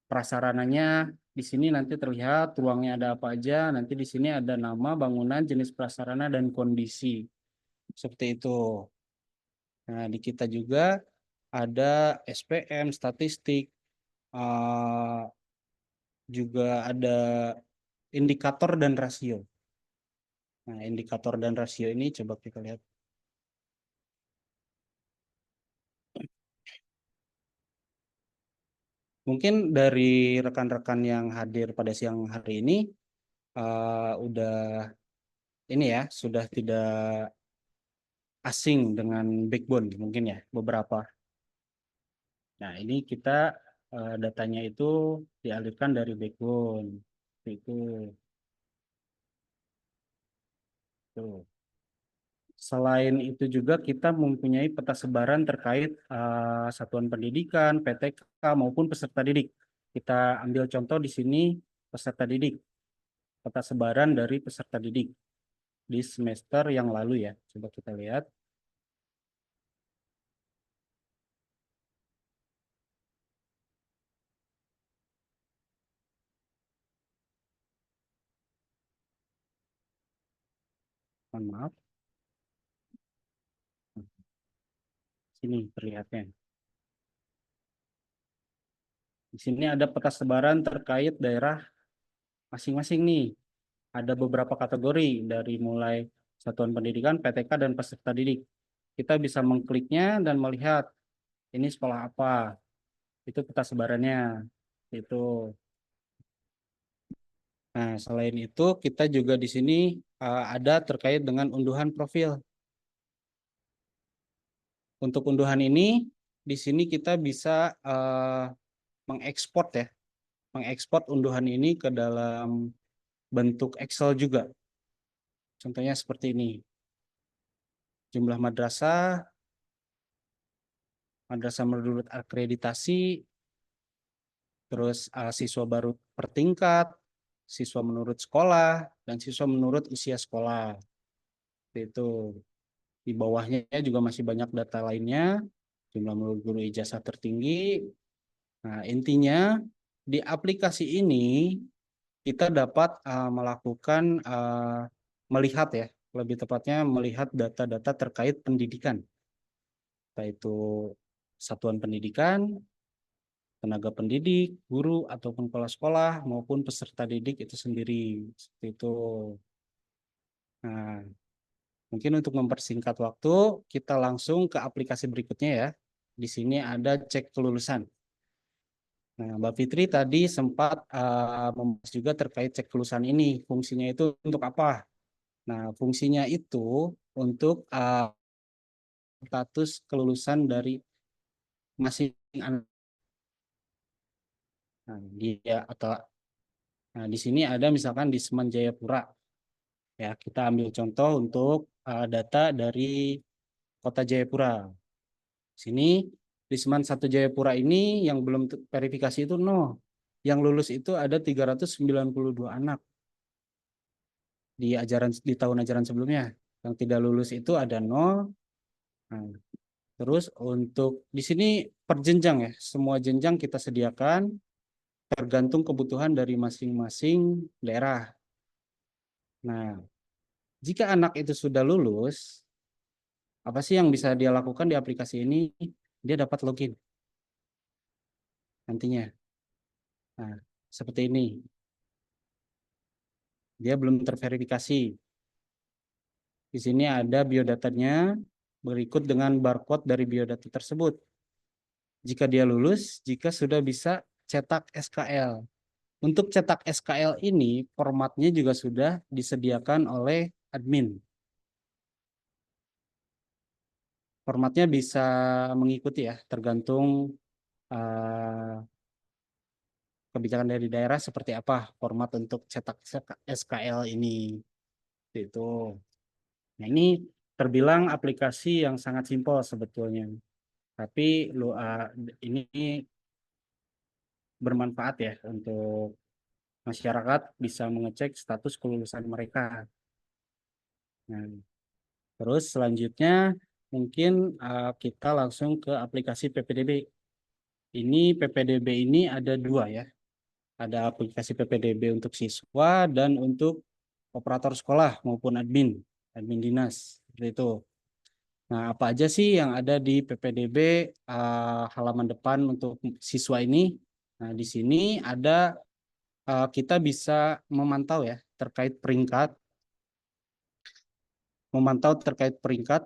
Prasarananya di sini nanti terlihat ruangnya ada apa aja. Nanti di sini ada nama, bangunan, jenis prasarana, dan kondisi. Seperti itu. Nah, di kita juga ada SPM, statistik, juga ada indikator dan rasio. Nah, indikator dan rasio ini coba kita lihat. Mungkin dari rekan-rekan yang hadir pada siang hari ini udah ini ya, sudah tidak asing dengan backbone mungkin ya beberapa. Nah, ini kita datanya itu dialirkan dari backbone. Itu. Tuh. Selain itu juga kita mempunyai peta sebaran terkait satuan pendidikan, PTK maupun peserta didik. Kita ambil contoh di sini peserta didik. Peta sebaran dari peserta didik di semester yang lalu ya. Coba kita lihat. Mohon maaf. Sini terlihatnya. Di sini ada peta sebaran terkait daerah masing-masing nih. Ada beberapa kategori dari mulai satuan pendidikan, PTK, dan peserta didik. Kita bisa mengkliknya dan melihat ini sekolah apa. Itu peta sebarannya. Itu. Nah, selain itu kita juga di sini ada terkait dengan unduhan profil. Untuk unduhan ini, di sini kita bisa mengekspor ya, mengekspor unduhan ini ke dalam bentuk Excel juga. Contohnya seperti ini. Jumlah madrasah menurut akreditasi, terus siswa baru per tingkat, siswa menurut sekolah, dan siswa menurut usia sekolah. Itu. Di bawahnya juga masih banyak data lainnya, jumlah menurut guru ijazah tertinggi. Nah, intinya di aplikasi ini kita dapat melakukan melihat ya, lebih tepatnya melihat data-data terkait pendidikan, yaitu satuan pendidikan, tenaga pendidik, guru ataupun kepala sekolah maupun peserta didik itu sendiri. Seperti itu. Nah, mungkin untuk mempersingkat waktu, kita langsung ke aplikasi berikutnya ya. Di sini ada cek kelulusan. Nah, Mbak Fitri tadi sempat membahas juga terkait cek kelulusan ini. Fungsinya itu untuk apa? Nah, fungsinya itu untuk status kelulusan dari masing anak. Nah, di sini ada misalkan di Semen Jayapura. Ya, kita ambil contoh untuk data dari Kota Jayapura. Sini di Semen 1 Jayapura ini yang belum verifikasi itu 0. Yang lulus itu ada 392 anak di tahun ajaran sebelumnya. Yang tidak lulus itu ada 0. Nah, terus untuk di sini per jenjang ya, semua jenjang kita sediakan tergantung kebutuhan dari masing-masing daerah. Nah, jika anak itu sudah lulus, apa sih yang bisa dia lakukan di aplikasi ini? Dia dapat login nantinya. Nah, seperti ini. Dia belum terverifikasi. Di sini ada biodatanya berikut dengan barcode dari biodata tersebut. Jika dia lulus, jika sudah bisa cetak SKL. Untuk cetak SKL ini, formatnya juga sudah disediakan oleh admin. Formatnya bisa mengikuti ya, tergantung kebijakan dari daerah seperti apa format untuk cetak SKL ini. Itu. Nah, ini terbilang aplikasi yang sangat simpel sebetulnya. Tapi ini bermanfaat ya untuk masyarakat bisa mengecek status kelulusan mereka. Nah, terus selanjutnya mungkin kita langsung ke aplikasi PPDB. Ini PPDB ini ada 2 ya. Ada aplikasi PPDB untuk siswa dan untuk operator sekolah maupun admin dinas. Seperti itu. Nah, apa aja sih yang ada di PPDB halaman depan untuk siswa ini? Nah, di sini ada kita bisa memantau ya terkait peringkat,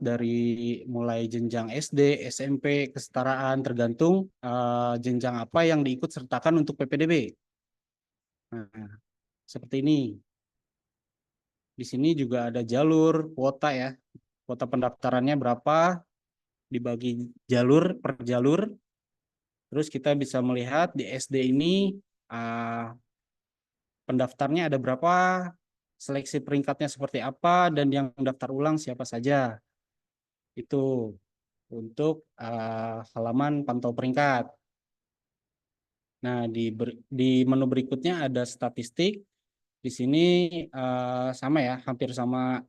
dari mulai jenjang SD, SMP, kesetaraan, tergantung jenjang apa yang diikut sertakan untuk PPDB. Nah, seperti ini. Di sini juga ada jalur kuota ya. Kuota pendaftarannya berapa, dibagi jalur per jalur. Terus kita bisa melihat di SD ini pendaftarnya ada berapa, seleksi peringkatnya seperti apa, dan yang daftar ulang siapa saja. Itu untuk halaman pantau peringkat. Nah, di menu berikutnya ada statistik. Di sini sama ya, hampir sama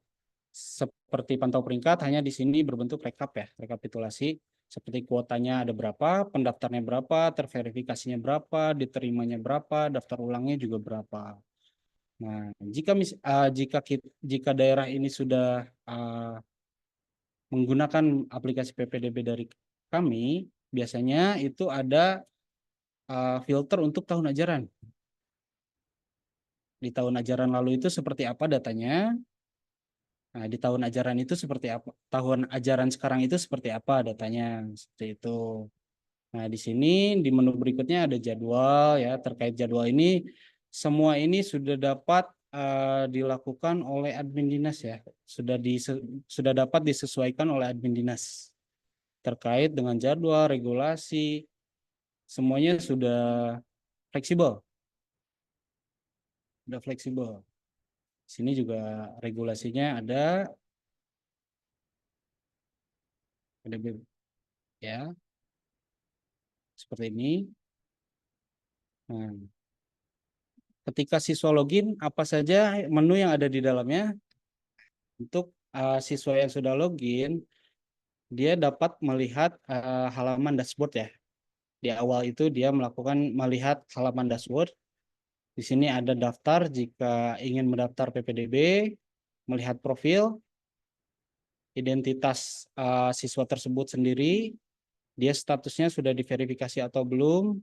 seperti pantau peringkat, hanya di sini berbentuk rekap ya, rekapitulasi. Seperti kuotanya ada berapa, pendaftarnya berapa, terverifikasinya berapa, diterimanya berapa, daftar ulangnya juga berapa. Nah, jika daerah ini sudah menggunakan aplikasi PPDB dari kami, biasanya itu ada filter untuk tahun ajaran. Di tahun ajaran lalu itu seperti apa datanya? Nah, di tahun ajaran itu seperti apa? Tahun ajaran sekarang itu seperti apa datanya? Seperti itu. Nah, di sini di menu berikutnya ada jadwal ya, terkait jadwal ini semua ini sudah dapat dilakukan oleh admin dinas ya. Sudah dapat disesuaikan oleh admin dinas terkait dengan jadwal, regulasi, semuanya sudah fleksibel. Sudah fleksibel. Sini juga regulasinya ada ya seperti ini. Nah, ketika siswa login, apa saja menu yang ada di dalamnya? Untuk siswa yang sudah login, dia dapat melihat halaman dashboard ya. Di awal itu dia melihat halaman dashboard. Di sini ada daftar jika ingin mendaftar PPDB, melihat profil, identitas siswa tersebut sendiri, dia statusnya sudah diverifikasi atau belum.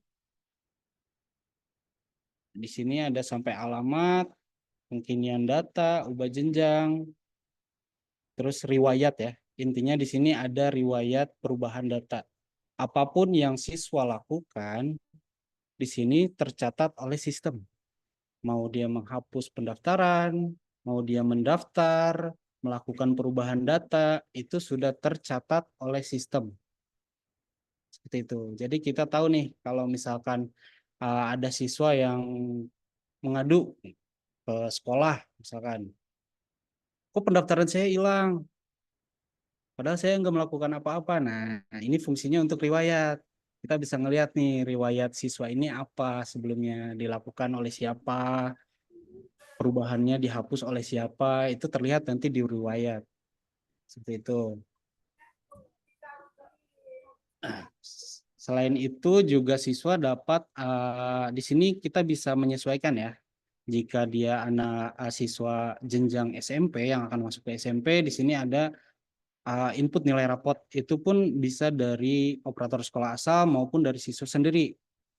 Di sini ada sampai alamat, pengkinian data, ubah jenjang, terus riwayat ya. Intinya di sini ada riwayat perubahan data. Apapun yang siswa lakukan, di sini tercatat oleh sistem. Mau dia menghapus pendaftaran, mau dia mendaftar, melakukan perubahan data, itu sudah tercatat oleh sistem. Seperti itu. Jadi kita tahu nih, kalau misalkan ada siswa yang mengadu ke sekolah, misalkan, kok pendaftaran saya hilang? Padahal saya nggak melakukan apa-apa. Nah, ini fungsinya untuk riwayat. Kita bisa ngelihat nih, riwayat siswa ini apa sebelumnya dilakukan oleh siapa, perubahannya dihapus oleh siapa, itu terlihat nanti di riwayat. Seperti itu. Selain itu juga siswa dapat, di sini kita bisa menyesuaikan ya. Jika dia anak siswa jenjang SMP yang akan masuk ke SMP, di sini ada input nilai rapot. Itu pun bisa dari operator sekolah asal maupun dari siswa sendiri.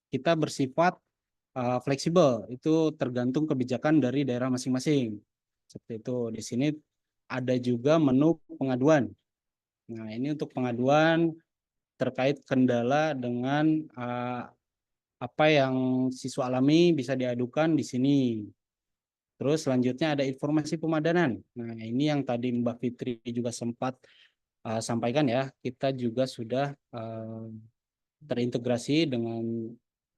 Kita bersifat fleksibel, itu tergantung kebijakan dari daerah masing-masing. Seperti itu. Di sini ada juga menu pengaduan. Nah, ini untuk pengaduan terkait kendala dengan apa yang siswa alami bisa diadukan di sini. Terus selanjutnya ada informasi pemadanan. Nah, ini yang tadi Mbak Fitri juga sempat sampaikan ya, kita juga sudah terintegrasi dengan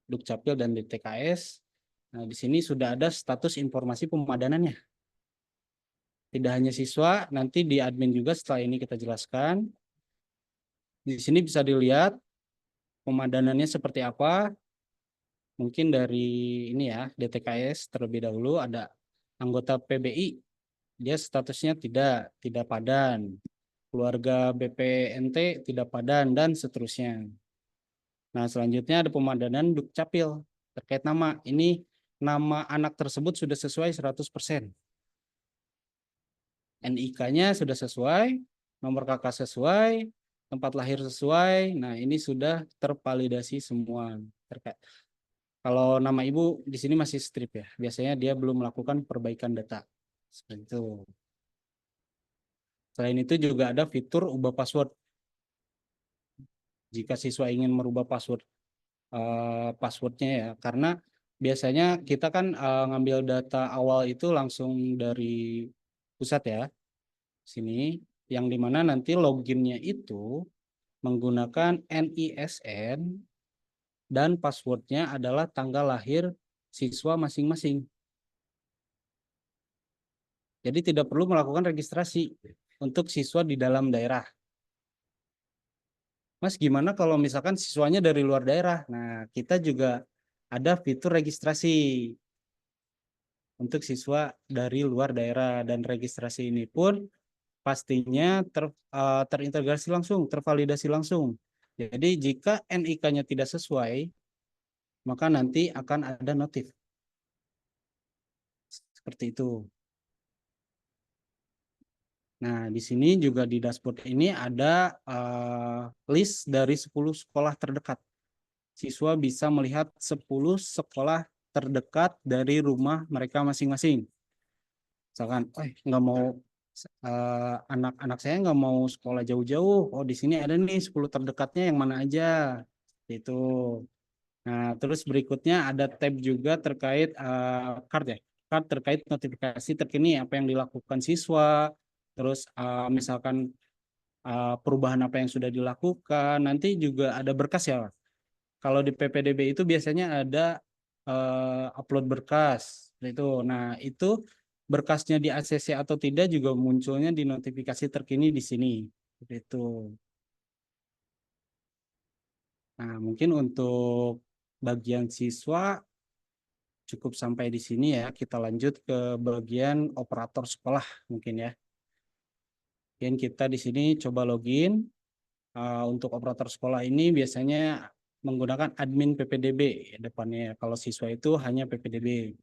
Dukcapil dan DTKS. Nah, di sini sudah ada status informasi pemadanannya. Tidak hanya siswa, nanti di admin juga setelah ini kita jelaskan. Di sini bisa dilihat pemadanannya seperti apa. Mungkin dari ini ya, DTKS terlebih dahulu ada anggota PBI. Dia statusnya tidak padan. Keluarga BPNT tidak padan dan seterusnya. Nah, selanjutnya ada pemadanan Dukcapil terkait nama. Ini nama anak tersebut sudah sesuai 100%. NIK-nya sudah sesuai, nomor KK sesuai, tempat lahir sesuai. Nah, ini sudah tervalidasi semua. Kalau nama ibu di sini masih strip ya. Biasanya dia belum melakukan perbaikan data. Seperti itu. Selain itu juga ada fitur ubah password. Jika siswa ingin merubah passwordnya ya, karena biasanya kita kan ngambil data awal itu langsung dari pusat ya, sini, yang dimana nanti loginnya itu menggunakan NISN dan passwordnya adalah tanggal lahir siswa masing-masing. Jadi tidak perlu melakukan registrasi untuk siswa di dalam daerah. Mas, gimana kalau misalkan siswanya dari luar daerah? Nah, kita juga ada fitur registrasi untuk siswa dari luar daerah, dan registrasi ini pun pastinya terintegrasi langsung, tervalidasi langsung. Jadi jika NIK-nya tidak sesuai, maka nanti akan ada notif. Seperti itu. Nah, di sini juga di dashboard ini ada list dari 10 sekolah terdekat. Siswa bisa melihat 10 sekolah terdekat dari rumah mereka masing-masing. Misalkan, nggak mau anak-anak saya nggak mau sekolah jauh-jauh. Oh, di sini ada nih 10 terdekatnya yang mana aja. Itu. Nah, terus berikutnya ada tab juga terkait card ya. masyarakat terkait notifikasi terkini apa yang dilakukan siswa, terus misalkan perubahan apa yang sudah dilakukan. Nanti juga ada berkas ya. Kalau di PPDB itu biasanya ada upload berkas itu. Nah, itu berkasnya di ACC atau tidak juga munculnya di notifikasi terkini di sini. Seperti itu. Nah, mungkin untuk bagian siswa cukup sampai di sini ya. Kita lanjut ke bagian operator sekolah mungkin ya. Mungkin kita di sini coba login. Untuk operator sekolah ini biasanya menggunakan admin PPDB depannya. Kalau siswa itu hanya PPDB.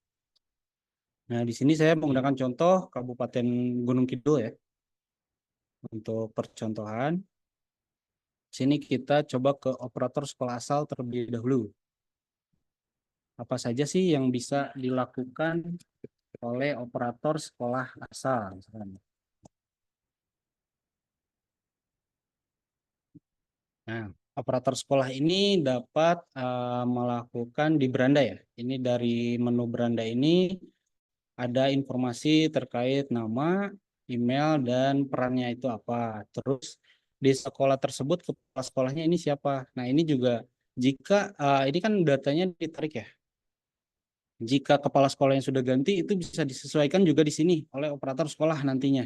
Nah, di sini saya menggunakan contoh Kabupaten Gunung Kidul ya. Untuk percontohan, sini kita coba ke operator sekolah asal terlebih dahulu. Apa saja sih yang bisa dilakukan oleh operator sekolah asal? Misalkan. Nah, operator sekolah ini dapat melakukan di beranda ya. Ini dari menu beranda ini ada informasi terkait nama, email, dan perannya itu apa. Terus di sekolah tersebut kepala sekolahnya ini siapa. Nah, ini juga jika ini kan datanya ditarik ya. Jika kepala sekolah yang sudah ganti itu bisa disesuaikan juga di sini oleh operator sekolah nantinya.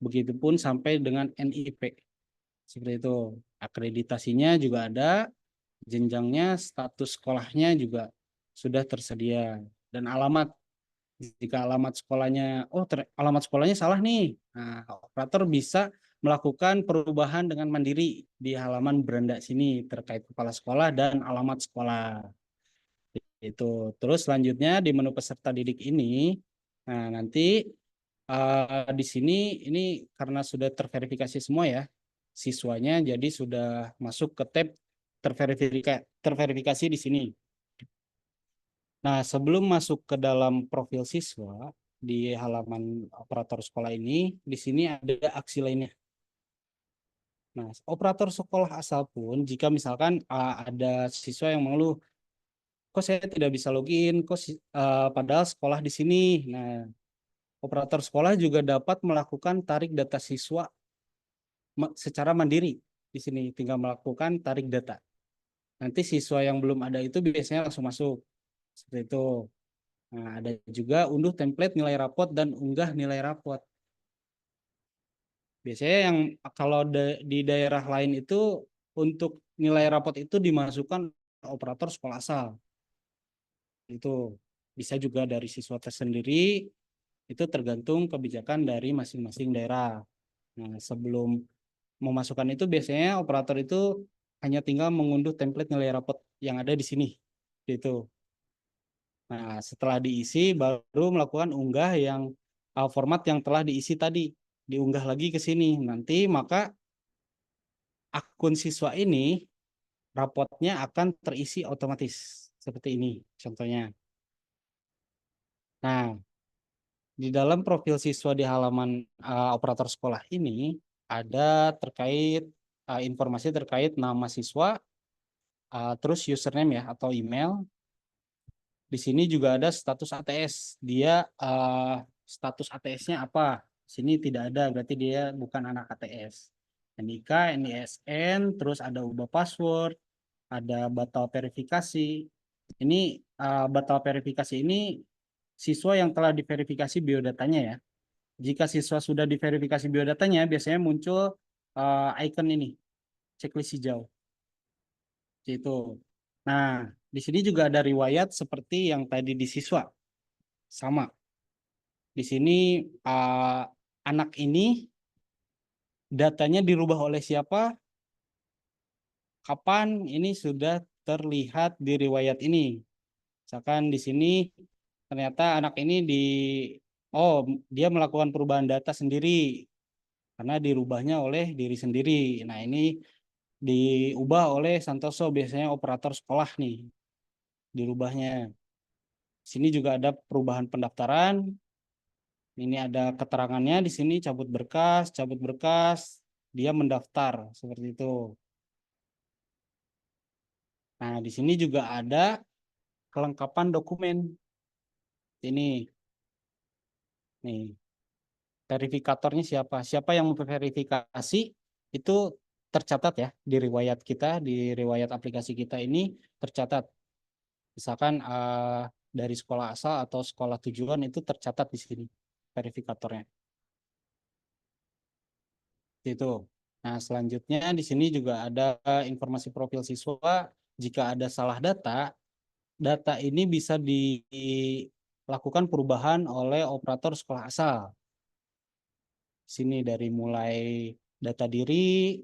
Begitupun sampai dengan NIP. Seperti itu. Akreditasinya juga ada, jenjangnya, status sekolahnya juga sudah tersedia, dan alamat. Jika alamat sekolahnya, alamat sekolahnya salah nih, nah, operator bisa melakukan perubahan dengan mandiri di halaman beranda sini terkait kepala sekolah dan alamat sekolah. Itu. Terus selanjutnya di menu peserta didik ini, nah nanti di sini ini karena sudah terverifikasi semua ya siswanya, jadi sudah masuk ke tab terverifikasi di sini. Nah, sebelum masuk ke dalam profil siswa di halaman operator sekolah ini, di sini ada aksi lainnya. Nah, operator sekolah asal pun jika misalkan ada siswa yang mengeluh, kok saya tidak bisa login, kok padahal sekolah di sini. Nah, operator sekolah juga dapat melakukan tarik data siswa secara mandiri. Di sini tinggal melakukan tarik data. Nanti siswa yang belum ada itu biasanya langsung masuk. Seperti itu. Nah, ada juga unduh template nilai rapot dan unggah nilai rapot. Biasanya yang kalau di daerah lain itu untuk nilai rapot itu dimasukkan operator sekolah asal. Itu bisa juga dari siswa tersendiri, itu tergantung kebijakan dari masing-masing daerah. Nah, sebelum memasukkan itu biasanya operator itu hanya tinggal mengunduh template nilai rapot yang ada di sini. Gitu. Nah, setelah diisi baru melakukan unggah yang format yang telah diisi tadi, diunggah lagi ke sini. Nanti maka akun siswa ini rapotnya akan terisi otomatis seperti ini contohnya. Nah, di dalam profil siswa di halaman operator sekolah ini ada terkait informasi terkait nama siswa, terus username ya atau email. Di sini juga ada status ATS. Dia status ATS-nya apa? Sini tidak ada, berarti dia bukan anak ATS. NIK, NISN, terus ada ubah password, ada batal verifikasi. Ini batal verifikasi ini siswa yang telah diverifikasi biodatanya ya. Jika siswa sudah diverifikasi biodatanya, biasanya muncul icon ini, checklist hijau. Itu. Nah, di sini juga ada riwayat seperti yang tadi di siswa. Sama. Di sini anak ini datanya dirubah oleh siapa, kapan, ini sudah terlihat di riwayat ini. Misalkan di sini ternyata anak ini dia melakukan perubahan data sendiri karena dirubahnya oleh diri sendiri. Nah, ini diubah oleh Santoso, biasanya operator sekolah nih dirubahnya. Sini juga ada perubahan pendaftaran. Ini ada keterangannya di sini, cabut berkas, dia mendaftar seperti itu. Nah, di sini juga ada kelengkapan dokumen. Ini nih verifikatornya siapa? Siapa yang memverifikasi itu tercatat ya di riwayat kita, di riwayat aplikasi kita ini tercatat. Misalkan dari sekolah asal atau sekolah tujuan itu tercatat di sini verifikatornya. Itu. Nah, selanjutnya di sini juga ada informasi profil siswa. Jika ada salah data, data ini bisa dilakukan perubahan oleh operator sekolah asal. Sini dari mulai data diri,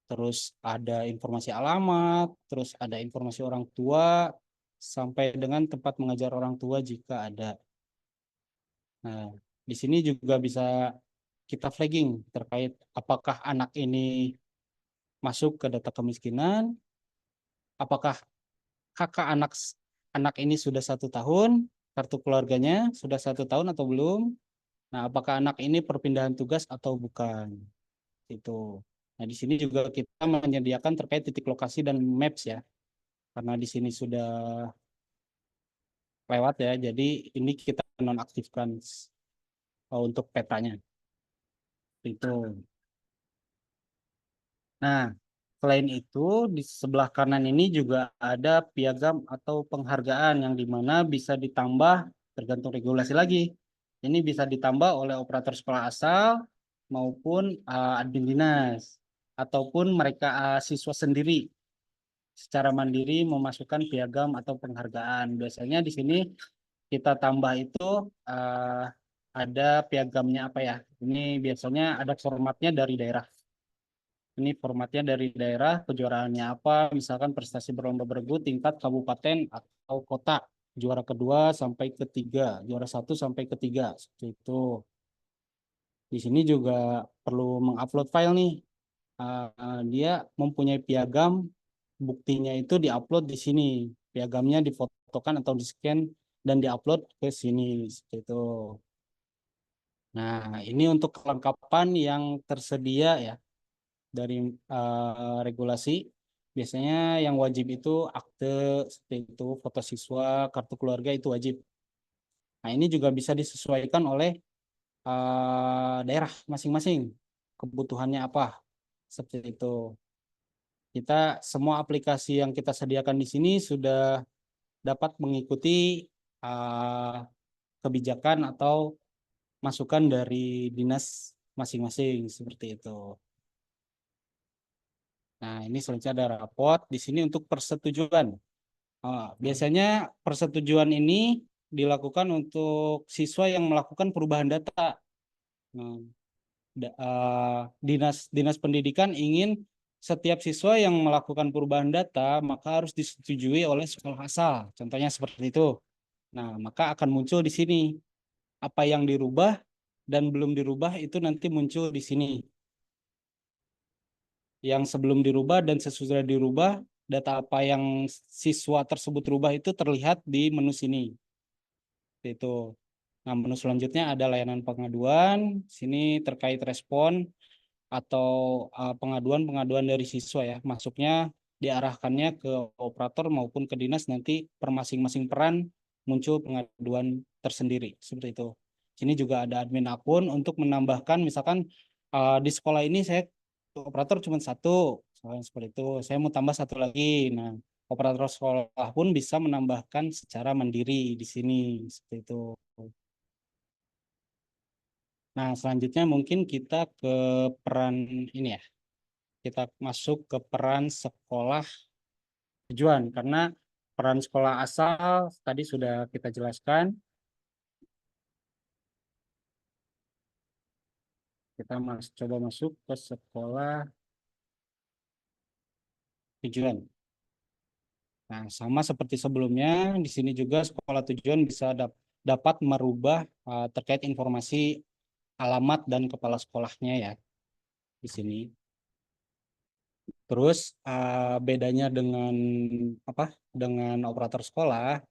terus ada informasi alamat, terus ada informasi orang tua, sampai dengan tempat mengajar orang tua jika ada. Nah, di sini juga bisa kita flagging terkait apakah anak ini masuk ke data kemiskinan, apakah kakak anak ini sudah 1 tahun, kartu keluarganya sudah 1 tahun atau belum. Nah, apakah anak ini perpindahan tugas atau bukan? Itu. Nah, di sini juga kita menyediakan terkait titik lokasi dan maps ya. Karena di sini sudah lewat ya, jadi ini kita nonaktifkan untuk petanya. Itu. Nah, selain itu di sebelah kanan ini juga ada piagam atau penghargaan yang dimana bisa ditambah tergantung regulasi lagi. Ini bisa ditambah oleh operator sekolah asal maupun admin dinas ataupun mereka siswa sendiri secara mandiri memasukkan piagam atau penghargaan. Biasanya di sini kita tambah itu ada piagamnya apa ya? Ini biasanya ada formatnya dari daerah. Ini formatnya dari daerah, kejuaraannya apa, misalkan prestasi berlomba bergu tingkat kabupaten atau kota, juara kedua sampai ketiga, juara 1 sampai ketiga, seperti itu. Di sini juga perlu mengupload file nih. Dia mempunyai piagam, buktinya itu diupload di sini. Piagamnya difotokan atau di-scan dan diupload ke sini, seperti itu. Nah, ini untuk kelengkapan yang tersedia ya dari regulasi. Biasanya yang wajib itu akte seperti itu, foto siswa, kartu keluarga itu wajib. Nah, ini juga bisa disesuaikan oleh daerah masing-masing, kebutuhannya apa, seperti itu. Kita semua aplikasi yang kita sediakan di sini sudah dapat mengikuti kebijakan atau masukan dari dinas masing-masing, seperti itu. Nah, ini selanjutnya ada rapot. Di sini untuk persetujuan. Biasanya persetujuan ini dilakukan untuk siswa yang melakukan perubahan data. Nah, dinas pendidikan ingin setiap siswa yang melakukan perubahan data maka harus disetujui oleh sekolah asal. Contohnya seperti itu. Nah, maka akan muncul di sini apa yang dirubah dan belum dirubah itu nanti muncul di sini. Yang sebelum dirubah dan sesudah dirubah, data apa yang siswa tersebut rubah itu terlihat di menu sini. Itu. Nah, menu selanjutnya ada layanan pengaduan. Sini terkait respon atau pengaduan-pengaduan dari siswa ya. Masuknya diarahkannya ke operator maupun ke dinas, nanti per masing-masing peran muncul pengaduan tersendiri. Seperti itu. Sini juga ada admin akun untuk menambahkan misalkan di sekolah ini saya operator cuma 1, misalkan seperti itu. Saya mau tambah 1 lagi. Nah, operator sekolah pun bisa menambahkan secara mandiri di sini. Seperti itu. Nah, selanjutnya mungkin kita ke peran ini ya. Kita masuk ke peran sekolah tujuan, karena peran sekolah asal tadi sudah kita jelaskan. Kita coba masuk ke sekolah tujuan. Nah, sama seperti sebelumnya, di sini juga sekolah tujuan bisa dapat merubah terkait informasi alamat dan kepala sekolahnya ya di sini. Terus bedanya dengan apa? Dengan operator sekolah,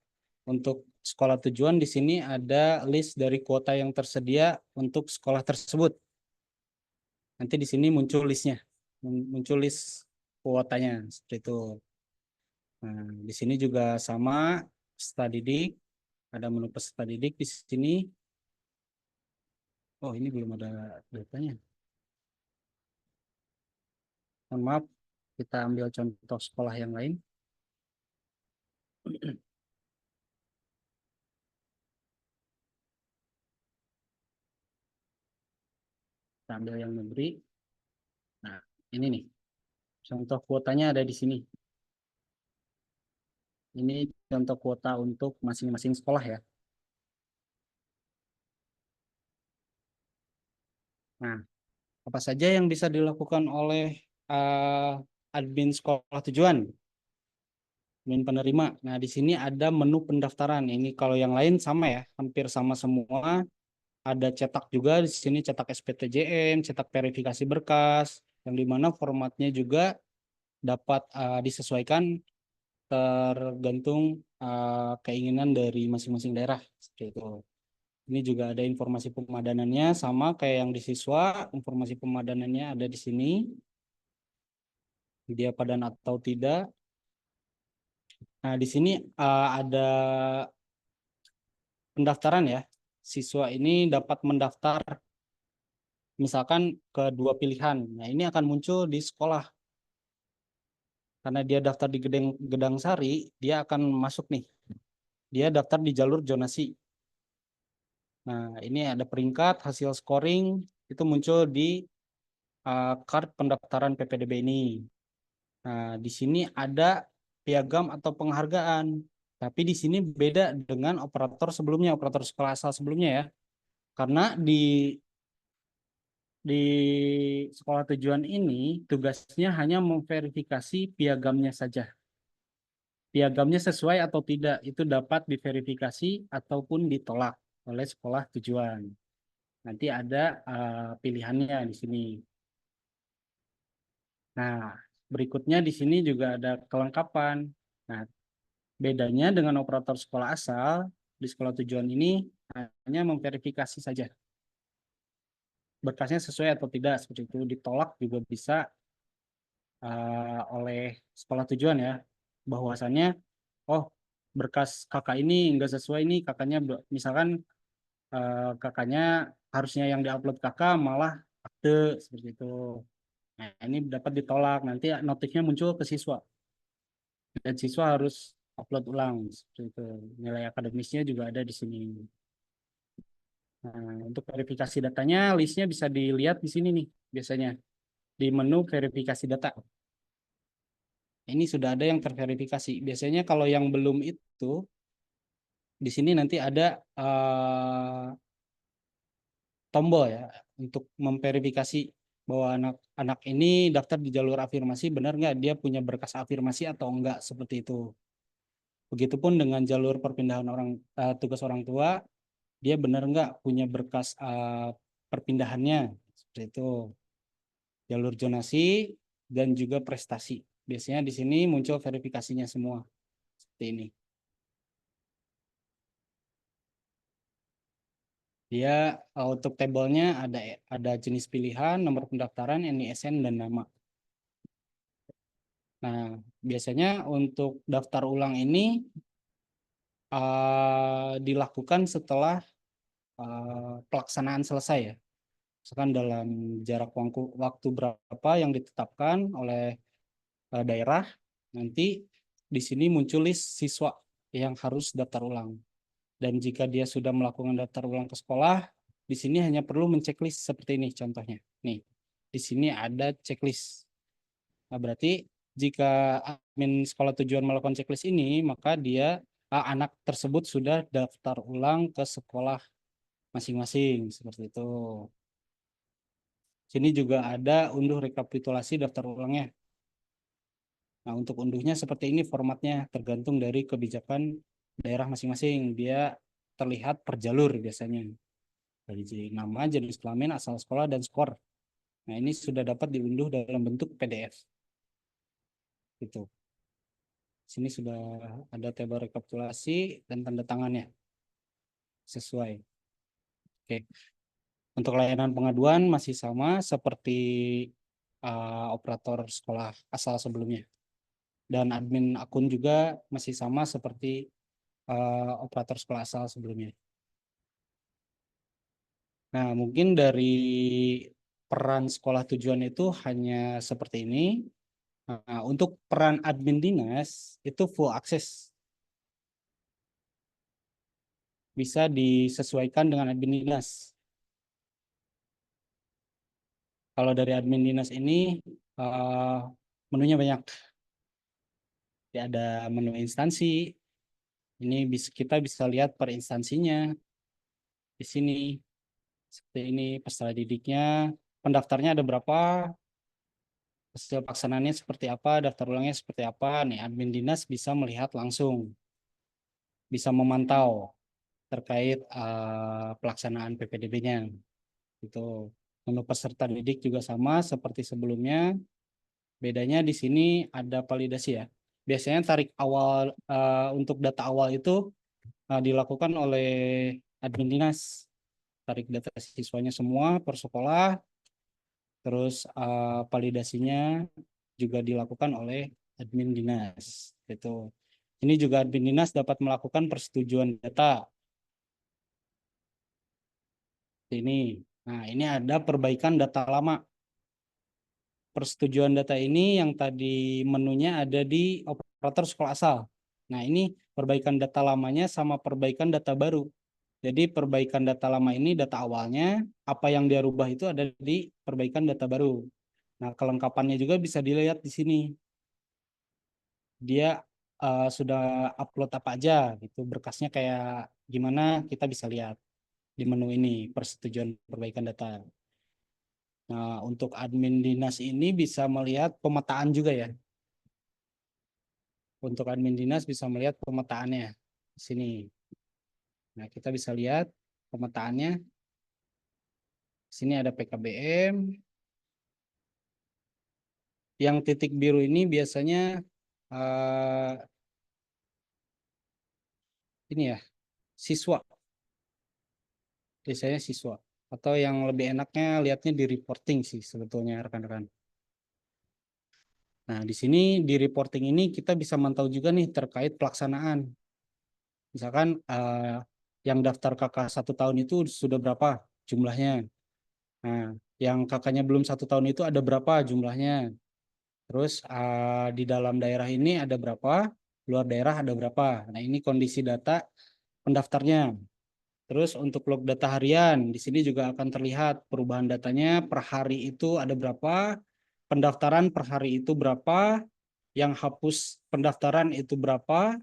untuk sekolah tujuan di sini ada list dari kuota yang tersedia untuk sekolah tersebut. Nanti di sini muncul listnya, muncul list kuotanya seperti itu. Nah, di sini juga sama peserta didik Ada menu peserta didik di sini. Oh, ini belum ada datanya. Mohon maaf, kita ambil contoh sekolah yang lain. Kita ambil yang negeri. Nah, ini nih. Contoh kuotanya ada di sini. Ini contoh kuota untuk masing-masing sekolah ya. Nah, apa saja yang bisa dilakukan oleh admin sekolah tujuan, admin penerima. Nah, di sini ada menu pendaftaran. Ini kalau yang lain sama ya, hampir sama semua. Ada cetak juga di sini, cetak SPTJM, cetak verifikasi berkas, yang dimana formatnya juga dapat disesuaikan tergantung keinginan dari masing-masing daerah. Seperti itu. Ini juga ada informasi pemadanannya, sama kayak yang di siswa, informasi pemadanannya ada di sini. Dia padan atau tidak. Nah, di sini ada pendaftaran ya. Siswa ini dapat mendaftar misalkan ke dua pilihan. Nah, ini akan muncul di sekolah. Karena dia daftar di Gedang Sari, dia akan masuk nih. Dia daftar di jalur zonasi. Nah, ini ada peringkat, hasil scoring, itu muncul di card pendaftaran PPDB ini. Nah, di sini ada piagam atau penghargaan. Tapi di sini beda dengan operator sebelumnya, operator sekolah asal sebelumnya ya. Karena di sekolah tujuan ini tugasnya hanya memverifikasi piagamnya saja. Piagamnya sesuai atau tidak itu dapat diverifikasi ataupun ditolak oleh sekolah tujuan. Nanti ada pilihannya di sini. Nah, berikutnya di sini juga ada kelengkapan. Nah, bedanya dengan operator sekolah asal, di sekolah tujuan ini hanya memverifikasi saja. Berkasnya sesuai atau tidak, seperti itu. Ditolak juga bisa oleh sekolah tujuan ya. Bahwasannya, oh berkas kakak ini enggak sesuai nih, kakaknya misalkan kakaknya harusnya yang diupload kakak malah akte, seperti itu. Nah, ini dapat ditolak, nanti notifnya muncul ke siswa. Dan siswa harus upload ulang, seperti itu. Nilai akademisnya juga ada di sini. Nah, untuk verifikasi datanya, listnya bisa dilihat di sini nih, biasanya. Di menu verifikasi data. Ini sudah ada yang terverifikasi. Biasanya kalau yang belum itu, di sini nanti ada tombol ya, untuk memverifikasi bahwa anak-anak ini daftar di jalur afirmasi, benar nggak dia punya berkas afirmasi atau enggak, seperti itu. Begitupun dengan jalur perpindahan tugas orang tua, dia benar nggak punya berkas perpindahannya, seperti itu. Jalur zonasi dan juga prestasi. Biasanya di sini muncul verifikasinya semua, seperti ini. Dia untuk tabelnya ada jenis pilihan, nomor pendaftaran, NISN, dan nama. Nah, biasanya untuk daftar ulang ini dilakukan setelah pelaksanaan selesai ya. Misalkan dalam jarak waktu berapa yang ditetapkan oleh daerah, nanti di sini muncul list siswa yang harus daftar ulang. Dan jika dia sudah melakukan daftar ulang ke sekolah, di sini hanya perlu menceklis seperti ini contohnya. Nih, di sini ada checklist. Nah, berarti jika admin sekolah tujuan melakukan checklist ini, maka anak tersebut sudah daftar ulang ke sekolah masing-masing, seperti itu. Sini juga ada unduh rekapitulasi daftar ulangnya. Nah, untuk unduhnya seperti ini formatnya, tergantung dari kebijakan daerah masing-masing. Dia terlihat per jalur biasanya. Dari nama, jenis kelamin, asal sekolah, dan skor. Nah, ini sudah dapat diunduh dalam bentuk PDF. Gitu. Sini sudah ada tabel rekapitulasi dan tanda tangannya. Sesuai. Oke. Untuk layanan pengaduan masih sama seperti operator sekolah asal sebelumnya. Dan admin akun juga masih sama seperti operator sekolah asal sebelumnya. Nah, mungkin dari peran sekolah tujuan itu hanya seperti ini. Nah, untuk peran admin dinas itu full akses. Bisa disesuaikan dengan admin dinas. Kalau dari admin dinas ini menunya banyak. Ya, ada menu instansi. Ini kita bisa lihat per instansinya di sini. Seperti ini peserta didiknya, pendaftarnya ada berapa, hasil pelaksanaannya seperti apa, daftar ulangnya seperti apa. Nih, admin dinas bisa melihat langsung, bisa memantau terkait pelaksanaan PPDB-nya. Itu menu peserta didik juga sama seperti sebelumnya. Bedanya di sini ada validasi ya. Biasanya tarik awal untuk data awal itu dilakukan oleh admin dinas. Tarik data siswanya semua per sekolah, terus validasinya juga dilakukan oleh admin dinas. Itu. Ini juga admin dinas dapat melakukan persetujuan data. Ini. Nah, ini ada perbaikan data lama. Persetujuan data ini yang tadi menunya ada di operator sekolah asal. Nah, ini perbaikan data lamanya sama perbaikan data baru. Jadi perbaikan data lama ini data awalnya, apa yang dia rubah itu ada di perbaikan data baru. Nah, kelengkapannya juga bisa dilihat di sini. Dia sudah upload apa aja gitu, berkasnya kayak gimana kita bisa lihat di menu ini, persetujuan perbaikan data. Nah, untuk admin dinas ini bisa melihat pemetaan juga ya. Untuk admin dinas bisa melihat pemetaannya di sini. Nah, kita bisa lihat pemetaannya. Di sini ada PKBM. Yang titik biru ini biasanya ini ya, siswa. Biasanya siswa. Atau yang lebih enaknya lihatnya di reporting sih sebetulnya rekan-rekan. Nah, di sini di reporting ini kita bisa mantau juga nih terkait pelaksanaan. Misalkan yang daftar kakak 1 tahun itu sudah berapa jumlahnya. Nah, yang kakaknya belum 1 tahun itu ada berapa jumlahnya. Terus di dalam daerah ini ada berapa, luar daerah ada berapa. Nah, ini kondisi data pendaftarnya. Terus untuk log data harian, di sini juga akan terlihat perubahan datanya per hari itu ada berapa, pendaftaran per hari itu berapa, yang hapus pendaftaran itu berapa,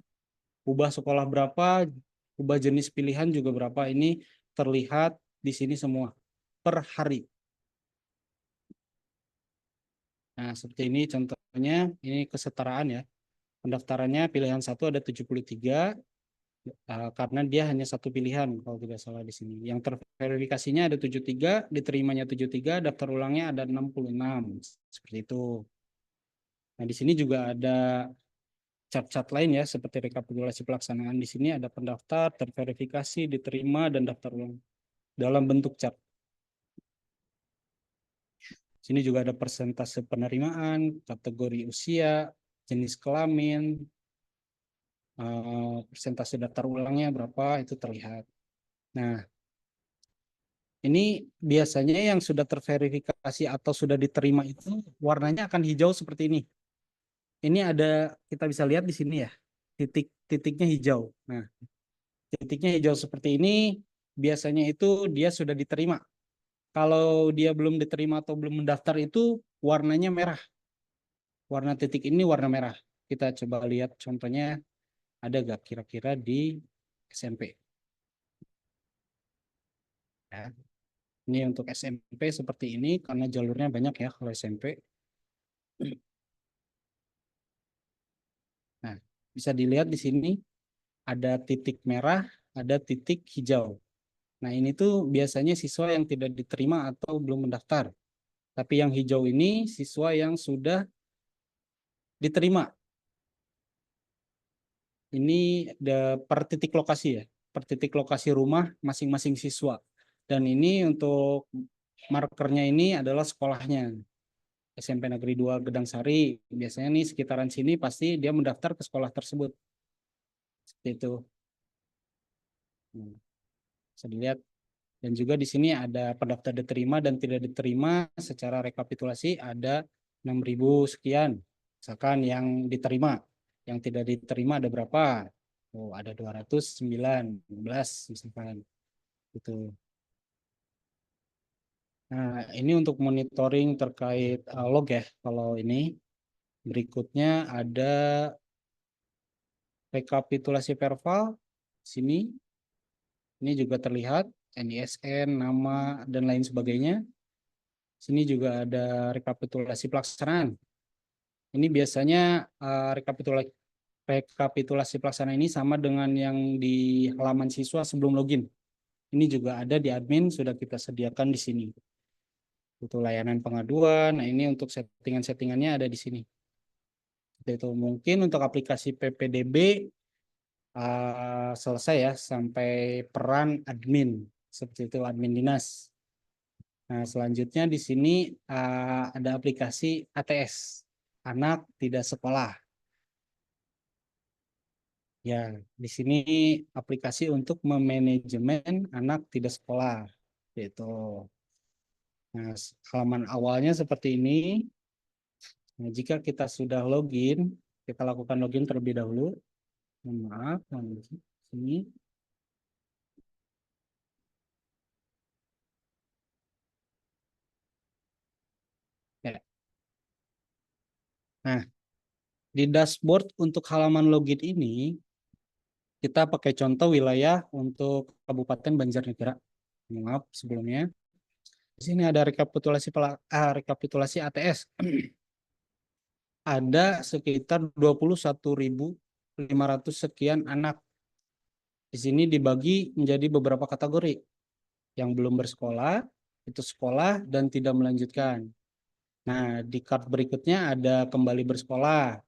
ubah sekolah berapa, ubah jenis pilihan juga berapa. Ini terlihat di sini semua per hari. Nah, seperti ini contohnya, ini kesetaraan ya. Pendaftarannya pilihan 1 ada 73, karena dia hanya satu pilihan kalau tidak salah di sini. Yang terverifikasinya ada 73, diterimanya 73, daftar ulangnya ada 66. Seperti itu. Nah, di sini juga ada cat-cat lain ya, seperti rekapitulasi pelaksanaan. Di sini ada pendaftar, terverifikasi, diterima, dan daftar ulang dalam bentuk cat. Sini juga ada persentase penerimaan, kategori usia, jenis kelamin, persentase daftar ulangnya berapa, itu terlihat. Nah, ini biasanya yang sudah terverifikasi atau sudah diterima itu warnanya akan hijau seperti ini. Ini ada, kita bisa lihat di sini ya, titik-titiknya hijau. Nah, titiknya hijau seperti ini biasanya itu dia sudah diterima. Kalau dia belum diterima atau belum mendaftar itu warnanya merah. Warna titik ini warna merah. Kita coba lihat contohnya ada gak kira-kira di SMP. Ya. Ini untuk SMP seperti ini karena jalurnya banyak ya kalau SMP. Nah, bisa dilihat di sini ada titik merah, ada titik hijau. Nah, ini tuh biasanya siswa yang tidak diterima atau belum mendaftar. Tapi yang hijau ini siswa yang sudah diterima. Ini per titik lokasi ya, per titik lokasi rumah masing-masing siswa. Dan ini untuk markernya ini adalah sekolahnya. SMP Negeri 2 Gedang Sari. Biasanya nih sekitaran sini pasti dia mendaftar ke sekolah tersebut. Seperti itu. Nah, bisa dilihat. Dan juga di sini ada pendaftar diterima dan tidak diterima secara rekapitulasi ada 6.000 sekian. Misalkan yang diterima, yang tidak diterima ada berapa? Oh, ada 219 misalkan. Gitu. Nah, ini untuk monitoring terkait log ya. Kalau ini berikutnya ada rekapitulasi perval. Sini ini juga terlihat NISN, nama dan lain sebagainya. Sini juga ada rekapitulasi pelaksanaan. Ini biasanya rekapitulasi pelaksanaan ini sama dengan yang di halaman siswa sebelum login. Ini juga ada di admin, sudah kita sediakan di sini. Untuk layanan pengaduan, nah ini untuk settingan-settingannya ada di sini. Itu mungkin untuk aplikasi PPDB selesai ya sampai peran admin, seperti itu admin dinas. Nah, selanjutnya di sini ada aplikasi ATS, anak tidak sekolah. Ya, di sini aplikasi untuk memanajemen anak tidak sekolah. Gitu. Nah, halaman awalnya seperti ini. Nah, jika kita sudah login, kita lakukan login terlebih dahulu. Maaf, sini. Ya. Nah, di dashboard untuk halaman login ini, kita pakai contoh wilayah untuk Kabupaten Banjarnegara. Maaf sebelumnya. Di sini ada rekapitulasi ATS. Ada sekitar 21.500 sekian anak. Di sini dibagi menjadi beberapa kategori. Yang belum bersekolah, itu sekolah dan tidak melanjutkan. Nah, di chart berikutnya ada kembali bersekolah,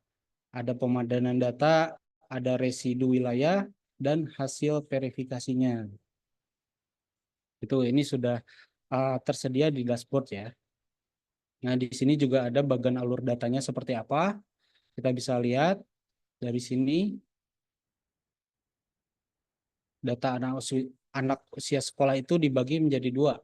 ada pemadanan data, ada residu wilayah, dan hasil verifikasinya. Ini sudah tersedia di dashboard ya. Nah, di sini juga ada bagian alur datanya seperti apa. Kita bisa lihat dari sini data anak usia sekolah itu dibagi menjadi dua,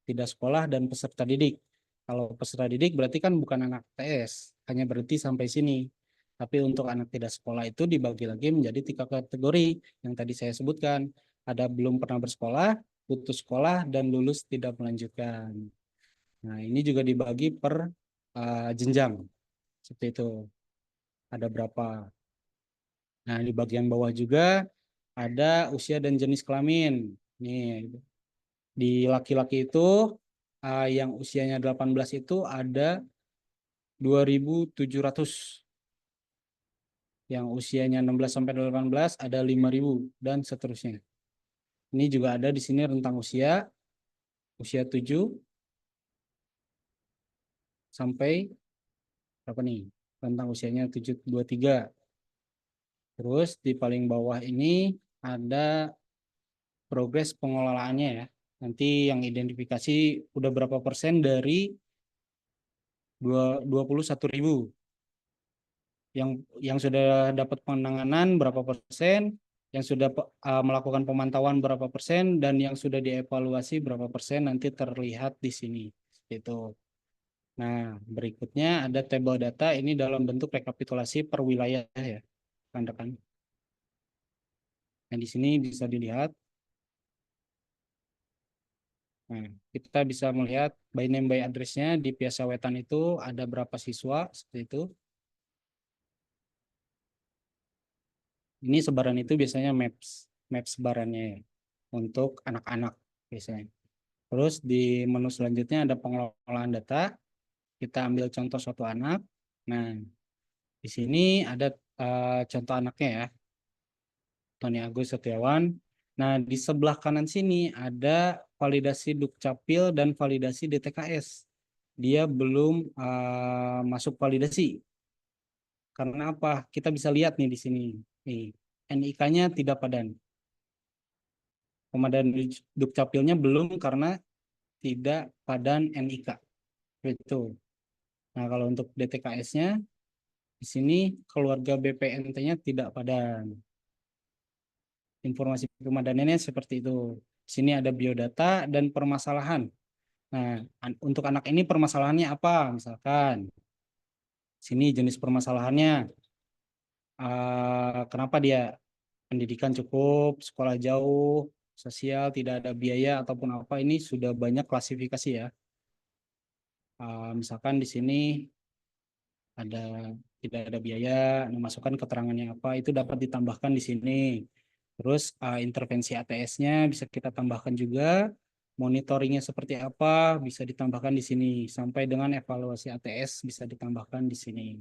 tidak sekolah dan peserta didik. Kalau peserta didik berarti kan bukan anak TS, hanya berhenti sampai sini. Tapi untuk anak tidak sekolah itu dibagi lagi menjadi 3 kategori yang tadi saya sebutkan. Ada belum pernah bersekolah, putus sekolah, dan lulus tidak melanjutkan. Nah, ini juga dibagi per jenjang. Seperti itu. Ada berapa. Nah, di bagian bawah juga ada usia dan jenis kelamin. Nih, di laki-laki itu yang usianya 18 itu ada 2.700. Yang usianya 16 sampai 18 ada 5.000 dan seterusnya. Ini juga ada di sini rentang usia 7 sampai berapa nih? Rentang usianya 23. Terus di paling bawah ini ada progres pengelolaannya ya. Nanti yang identifikasi udah berapa persen dari 21.000. Yang sudah dapat penanganan berapa persen, yang sudah melakukan pemantauan berapa persen, dan yang sudah dievaluasi berapa persen nanti terlihat di sini. Itu. Nah, berikutnya ada tabel data ini dalam bentuk rekapitulasi per wilayah ya, rekan-rekan. Nah, di sini bisa dilihat. Nah, kita bisa melihat by name by address-nya di Piasa Wetan itu ada berapa siswa, seperti itu. Ini sebaran itu biasanya map sebarannya ya, untuk anak-anak biasanya. Terus di menu selanjutnya ada pengelolaan data. Kita ambil contoh suatu anak. Nah, di sini ada contoh anaknya ya. Tony Agus Setiawan. Nah, di sebelah kanan sini ada validasi Dukcapil dan validasi DTKS. Dia belum masuk validasi. Karena apa? Kita bisa lihat nih di sini. Nih, NIK-nya tidak padan. Pemadanan Dukcapilnya belum karena tidak padan NIK. Itu. Nah, kalau untuk DTKS-nya di sini keluarga BPNT-nya tidak padan. Informasi Kemudahannya seperti itu. Di sini ada biodata dan permasalahan. Nah, untuk anak ini permasalahannya apa? Misalkan, sini jenis permasalahannya, kenapa dia pendidikan cukup, sekolah jauh, sosial, tidak ada biaya ataupun apa, ini sudah banyak klasifikasi ya. Misalkan di sini ada tidak ada biaya, memasukkan keterangannya apa, itu dapat ditambahkan di sini. Terus intervensi ATS-nya bisa kita tambahkan juga, monitoringnya seperti apa bisa ditambahkan di sini, sampai dengan evaluasi ATS bisa ditambahkan di sini.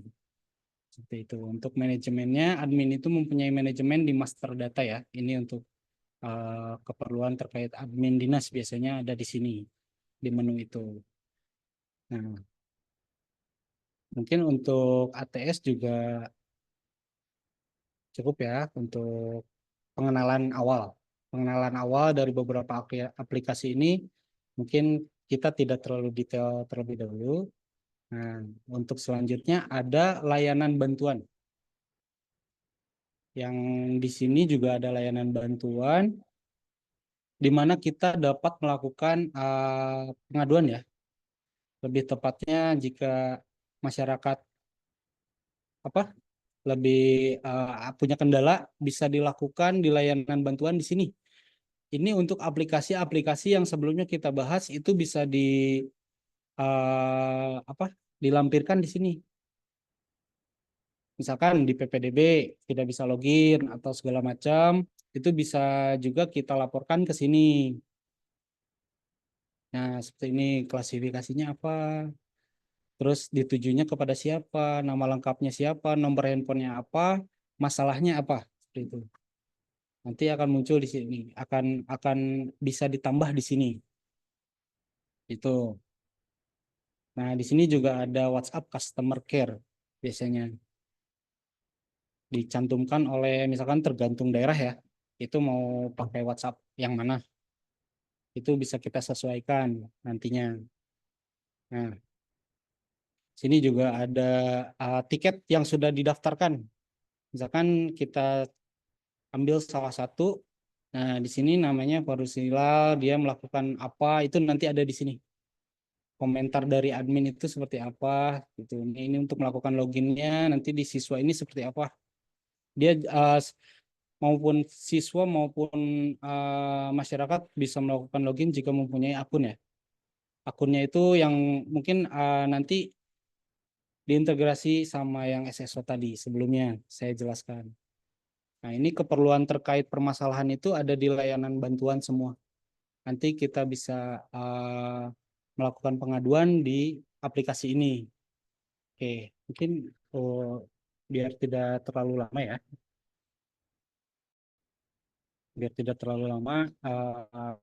Seperti itu. Untuk manajemennya, admin itu mempunyai manajemen di master data ya. Ini untuk keperluan terkait admin dinas biasanya ada di sini, di menu itu. Nah, mungkin untuk ATS juga cukup ya untuk pengenalan awal. Pengenalan awal dari beberapa aplikasi ini mungkin kita tidak terlalu detail terlebih dahulu. Nah, untuk selanjutnya ada layanan bantuan. Yang di sini juga ada layanan bantuan di mana kita dapat melakukan pengaduan ya. Lebih tepatnya jika masyarakat apa lebih punya kendala bisa dilakukan di layanan bantuan di sini. Ini untuk aplikasi-aplikasi yang sebelumnya kita bahas itu bisa dilampirkan di sini. Misalkan di PPDB tidak bisa login atau segala macam, itu bisa juga kita laporkan ke sini. Nah, seperti ini klasifikasinya apa, terus ditujunya kepada siapa, nama lengkapnya siapa, nomor handphonenya apa, masalahnya apa, seperti itu. Nanti akan muncul di sini, akan bisa ditambah di sini. Itu. Nah, di sini juga ada WhatsApp Customer Care biasanya dicantumkan oleh misalkan tergantung daerah ya. Itu mau pakai WhatsApp yang mana? Itu bisa kita sesuaikan nantinya. Nah, sini juga ada tiket yang sudah didaftarkan. Misalkan kita ambil salah satu, nah di sini namanya Farusila, dia melakukan apa, itu nanti ada di sini. Komentar dari admin itu seperti apa gitu. Ini untuk melakukan loginnya nanti di siswa ini seperti apa. Dia maupun siswa maupun masyarakat bisa melakukan login jika mempunyai akun ya. Akunnya itu yang mungkin nanti diintegrasi sama yang SSO tadi sebelumnya saya jelaskan. Nah, ini keperluan terkait permasalahan itu ada di layanan bantuan semua. Nanti kita bisa melakukan pengaduan di aplikasi ini. Oke, mungkin biar tidak terlalu lama ya. Biar tidak terlalu lama,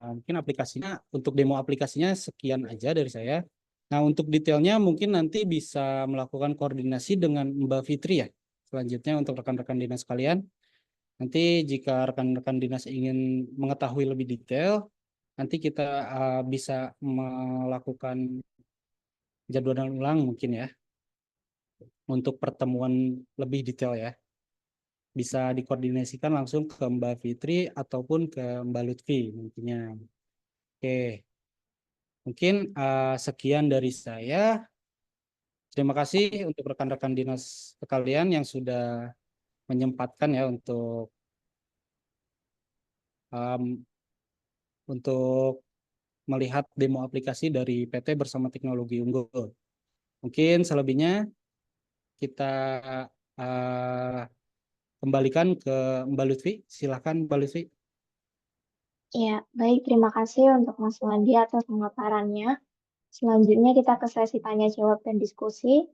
mungkin aplikasinya, untuk demo aplikasinya sekian aja dari saya. Nah, untuk detailnya mungkin nanti bisa melakukan koordinasi dengan Mbak Fitri ya. Selanjutnya untuk rekan-rekan dinas kalian, nanti jika rekan-rekan dinas ingin mengetahui lebih detail, nanti kita bisa melakukan jadwalan ulang mungkin ya, untuk pertemuan lebih detail ya. Bisa dikoordinasikan langsung ke Mbak Fitri ataupun ke Mbak Lutfi nantinya. Oke, mungkin sekian dari saya. Terima kasih untuk rekan-rekan dinas sekalian yang sudah menyempatkan ya um, untuk melihat demo aplikasi dari PT Bersama Teknologi Unggul. Mungkin selebihnya kita uh, kembalikan ke Mbak Lutfi. Silakan Mbak Lutfi. Ya, baik. Terima kasih untuk Mas Wandi atas pemaparannya. Selanjutnya kita ke sesi tanya jawab dan diskusi.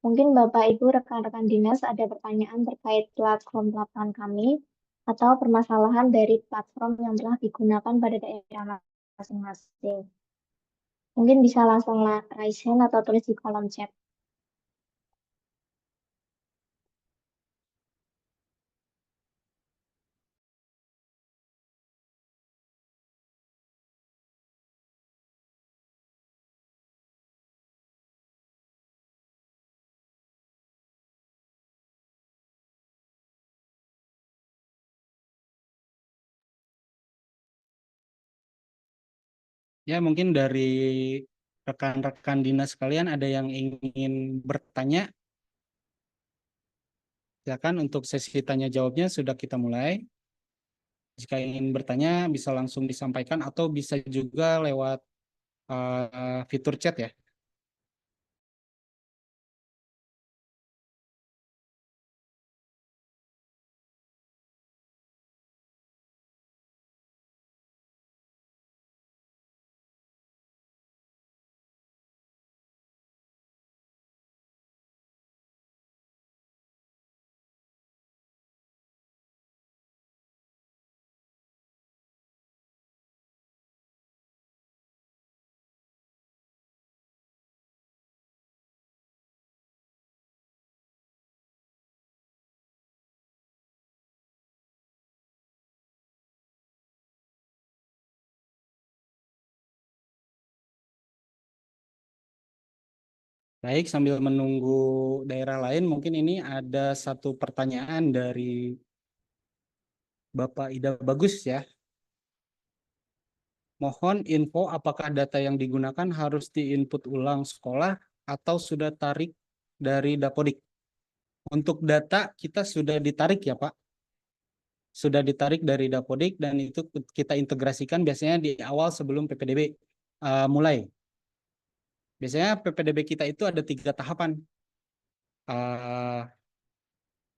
Mungkin Bapak Ibu rekan-rekan dinas ada pertanyaan terkait platform kami atau permasalahan dari platform yang telah digunakan pada daerah masing-masing. Mungkin bisa langsung raise hand atau tulis di kolom chat. Ya, mungkin dari rekan-rekan dinas sekalian ada yang ingin bertanya. Silakan, untuk sesi tanya jawabnya sudah kita mulai. Jika ingin bertanya bisa langsung disampaikan atau bisa juga lewat fitur chat ya. Baik, sambil menunggu daerah lain, mungkin ini ada satu pertanyaan dari Bapak Ida Bagus ya. Mohon info apakah data yang digunakan harus diinput ulang sekolah atau sudah tarik dari Dapodik. Untuk data kita sudah ditarik ya Pak. Sudah ditarik dari Dapodik dan itu kita integrasikan biasanya di awal sebelum PPDB mulai. Biasanya PPDB kita itu ada 3 tahapan.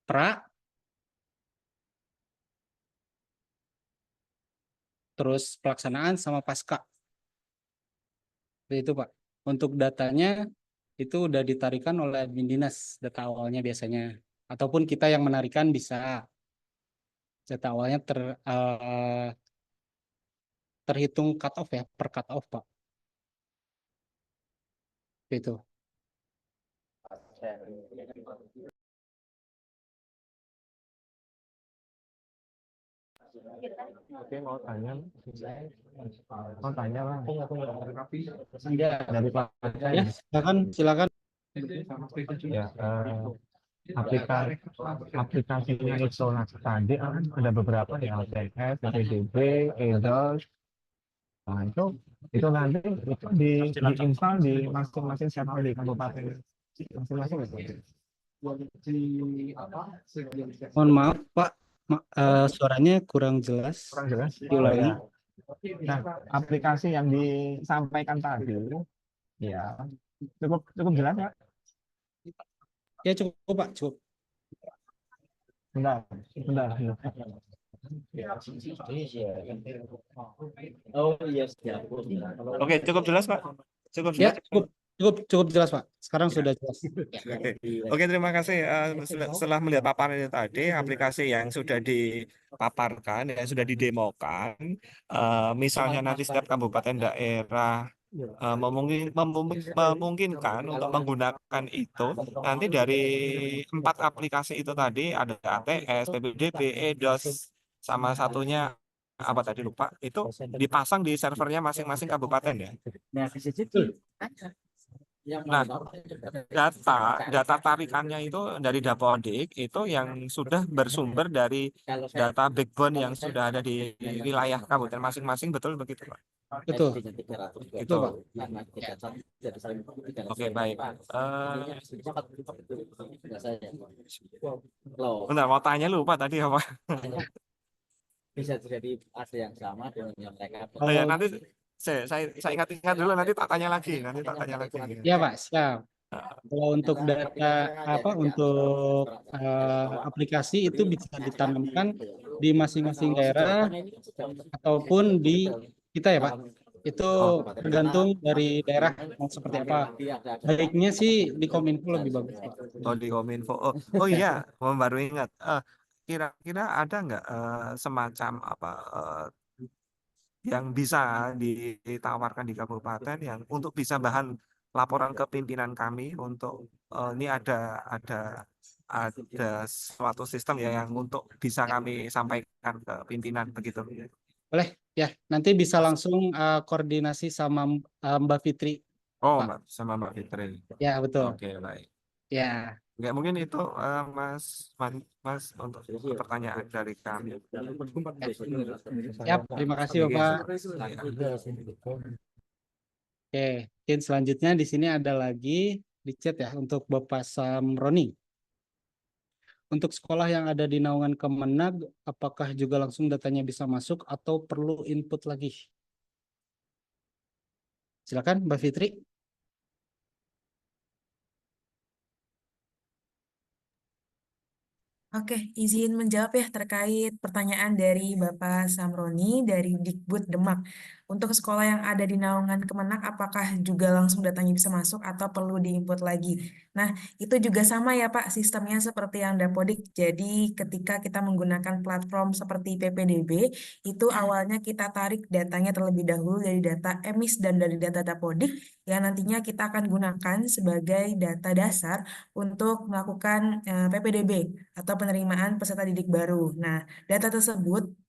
Pra, terus pelaksanaan sama pasca. Seperti itu Pak. Untuk datanya itu udah ditarikan oleh admin dinas, data awalnya biasanya. Ataupun kita yang menarikan bisa. Data awalnya terhitung cut off ya, per cut off Pak. Itu. Oke, mau tanya Bang. Enggak. Dari pelajar Ya, silakan. ya, aplikasinya Exonax tadi kan ada beberapa ya, LTS, PPDB, EDOS. Nah, itu nanti itu diinstal di masing-masing server di kabupaten masing-masing. Mohon maaf Pak, suaranya kurang jelas. Kurang jelas. Diulangi. Nah, aplikasi yang disampaikan tadi, ya cukup jelas ya. Ya cukup Pak, cukup. Bentar. Oke, cukup jelas, Pak. Cukup Ya, jelas. cukup jelas Pak. Sekarang sudah jelas. Oke, terima kasih. Setelah melihat paparan itu tadi, aplikasi yang sudah dipaparkan, yang sudah didemokan, misalnya nanti setiap kabupaten daerah memungkinkan untuk menggunakan itu, nanti dari 4 aplikasi itu tadi ada ATS, PPDB, EDOS, sama satunya apa tadi lupa, itu dipasang di servernya masing-masing kabupaten ya. Nah, data tarikannya itu dari Dapodik itu yang sudah bersumber dari data backbone yang sudah ada di wilayah kabupaten masing-masing, betul begitu Pak? Betul. Itu Pak. Oke, baik. Bentar, mau tanya lupa tadi apa? Bisa jadi ada yang sama dengan yang mereka. Oh ya, nanti saya ingat dulu, nanti tak tanya lagi. Ya Pak, siap. Kalau untuk data untuk aplikasi itu bisa ditanamkan di masing-masing daerah ataupun di kita ya Pak. Itu tergantung dari daerah mau seperti apa. Baiknya sih di Kominfo lebih bagus Pak. Oh, di Kominfo. Oh iya, baru ingat. Kira-kira ada nggak semacam apa yang bisa ditawarkan di kabupaten yang untuk bisa bahan laporan ke pimpinan kami untuk ini ada suatu sistem ya yang untuk bisa kami sampaikan ke pimpinan begitu. Boleh ya, nanti bisa langsung koordinasi sama Mbak Fitri. Oh, Pak. sama Mbak Fitri. Ya, betul. Oke, baik. Ya. Nggak, mungkin itu Mas untuk pertanyaan dari kami. Siap, terima kasih Bapak. Oke, mungkin selanjutnya di sini ada lagi di chat ya untuk Bapak Samroni. Untuk sekolah yang ada di naungan Kemenag, apakah juga langsung datanya bisa masuk atau perlu input lagi? Silakan, Mbak Fitri. Oke, izin menjawab ya terkait pertanyaan dari Bapak Samroni dari Dikbud Demak. Untuk sekolah yang ada di naungan Kemenak, apakah juga langsung datanya bisa masuk atau perlu diinput lagi? Nah, itu juga sama ya Pak, sistemnya seperti yang Dapodik. Jadi ketika kita menggunakan platform seperti PPDB, itu awalnya kita tarik datanya terlebih dahulu dari data emis dan dari data Dapodik, yang nantinya kita akan gunakan sebagai data dasar untuk melakukan PPDB atau penerimaan peserta didik baru. Nah, data tersebut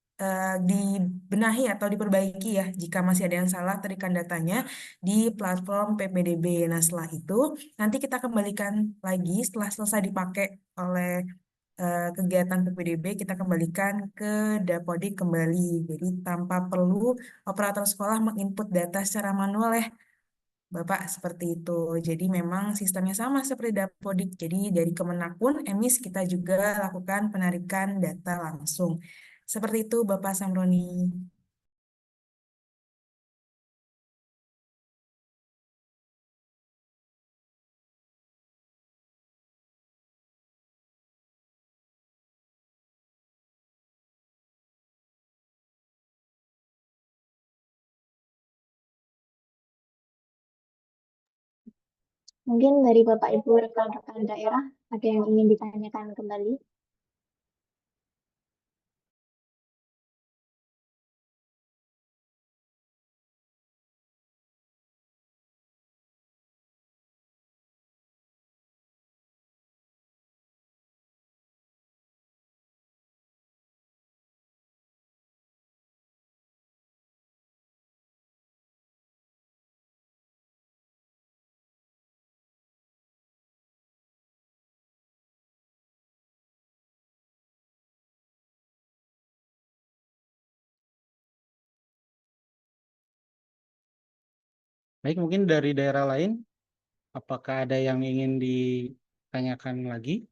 dibenahi atau diperbaiki ya jika masih ada yang salah terikan datanya di platform PPDB. Nah, setelah itu nanti kita kembalikan lagi setelah selesai dipakai oleh kegiatan PPDB, kita kembalikan ke Dapodik kembali. Jadi tanpa perlu operator sekolah menginput data secara manual ya. Bapak seperti itu. Jadi memang sistemnya sama seperti Dapodik. Jadi dari Kemenak pun emis kita juga lakukan penarikan data langsung. Seperti itu Bapak Samroni. Mungkin dari Bapak Ibu rekan-rekan daerah ada yang ingin ditanyakan kembali? Baik, mungkin dari daerah lain, apakah ada yang ingin ditanyakan lagi?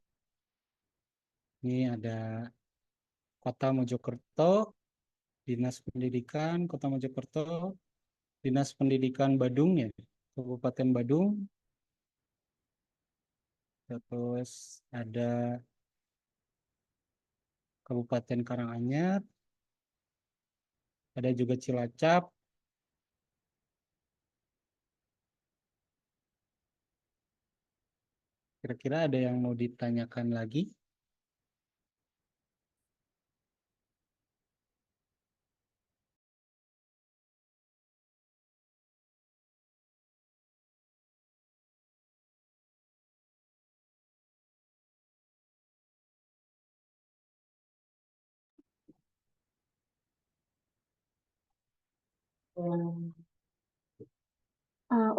Ini ada Kota Mojokerto, Dinas Pendidikan Kota Mojokerto, Dinas Pendidikan Badung ya, Kabupaten Badung, terus ada Kabupaten Karanganyar, ada juga Cilacap. Kira-kira ada yang mau ditanyakan lagi?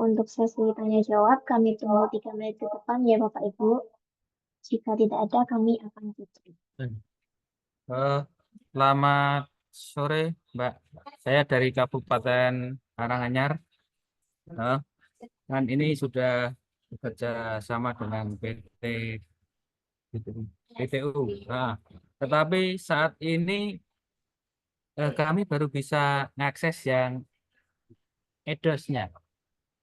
Untuk sesi tanya jawab, kami tunggu 3 menit ke depan ya Bapak Ibu. Jika tidak ada, kami akan tutup. Eh, Selamat sore, Mbak. Saya dari Kabupaten Karanganyar. Eh, Dan ini sudah bekerja sama dengan PTU. Nah, tetapi saat ini kami baru bisa mengakses yang EDOS-nya,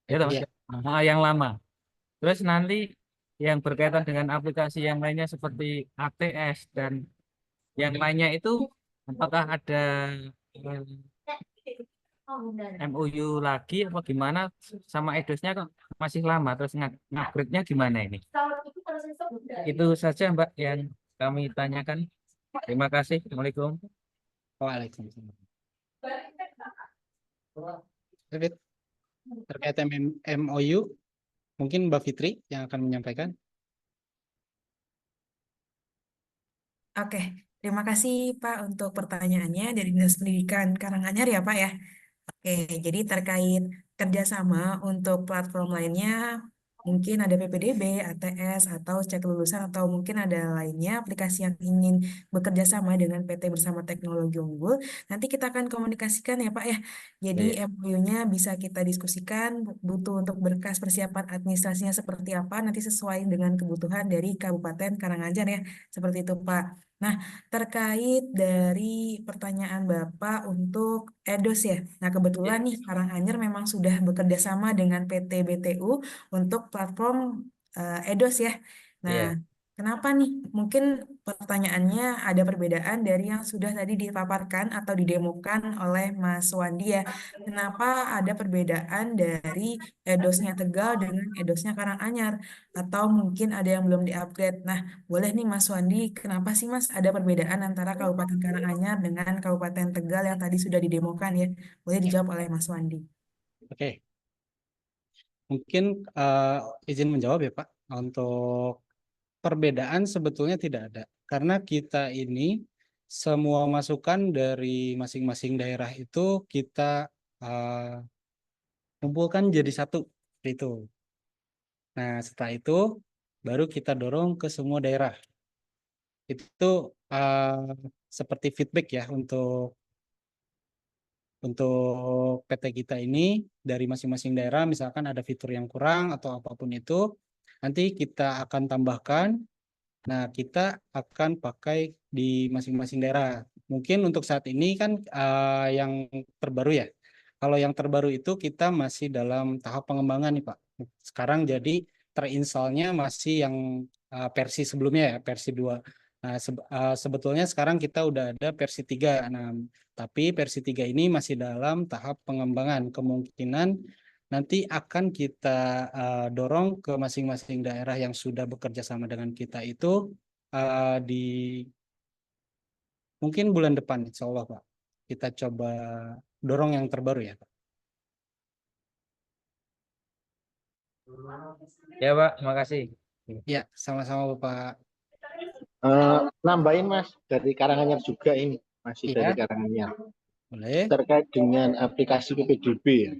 ya, toh, Mas? Iya. Yang lama. Terus nanti yang berkaitan dengan aplikasi yang lainnya seperti ATS dan yang lainnya itu apakah ada MOU lagi apa gimana sama EDOS-nya kok masih lama terus ngupgrade-nya gimana ini? Itu saja Mbak yang kami tanyakan. Terima kasih. Assalamualaikum. Waalaikumsalam. Terkait terkait MOU, mungkin Mbak Fitri yang akan menyampaikan. Oke, terima kasih Pak untuk pertanyaannya dari Dinas Pendidikan Karanganyar ya Pak ya. Oke, jadi terkait kerjasama untuk platform lainnya, mungkin ada PPDB, ATS, atau cek lulusan, atau mungkin ada lainnya aplikasi yang ingin bekerja sama dengan PT Bersama Teknologi Unggul, nanti kita akan komunikasikan ya Pak ya. Jadi Iya. MOU-nya bisa kita diskusikan, butuh untuk berkas persiapan administrasinya seperti apa, nanti sesuai dengan kebutuhan dari Kabupaten Karanganyar ya, seperti itu Pak. Nah, terkait dari pertanyaan Bapak untuk EDOS ya. Nah, kebetulan nih Karanganyar memang sudah bekerja sama dengan PT BTU untuk platform EDOS ya. Nah, Iya. kenapa nih? Mungkin pertanyaannya ada perbedaan dari yang sudah tadi dipaparkan atau didemokan oleh Mas Wandi ya. Kenapa ada perbedaan dari EDOS-nya Tegal dengan EDOS-nya Karanganyar? Atau mungkin ada yang belum di-upgrade. Nah, boleh nih Mas Wandi, kenapa sih Mas ada perbedaan antara Kabupaten Karanganyar dengan Kabupaten Tegal yang tadi sudah didemokan ya? Boleh dijawab oleh Mas Wandi. Oke, mungkin izin menjawab ya Pak. Untuk perbedaan sebetulnya tidak ada, karena kita ini semua masukan dari masing-masing daerah itu kita kumpulkan jadi satu itu. Nah, setelah itu baru kita dorong ke semua daerah. Itu seperti feedback ya untuk PT kita ini dari masing-masing daerah, misalkan ada fitur yang kurang atau apapun itu, nanti kita akan tambahkan. Nah, kita akan pakai di masing-masing daerah. Mungkin untuk saat ini kan yang terbaru ya. Kalau yang terbaru itu kita masih dalam tahap pengembangan nih Pak. Sekarang jadi terinstallnya masih yang versi sebelumnya ya, versi 2. Nah, sebetulnya sekarang kita udah ada versi 3. Nah, tapi versi 3 ini masih dalam tahap pengembangan. Kemungkinan nanti akan kita dorong ke masing-masing daerah yang sudah bekerja sama dengan kita itu di mungkin bulan depan, insya Allah Pak. Kita coba dorong yang terbaru ya Pak. Ya Pak, terima kasih. Ya, sama-sama Bapak. Nambahin Mas dari Karanganyar juga ini, masih dari Iya, Karanganyar boleh. terkait dengan aplikasi PPDB ya.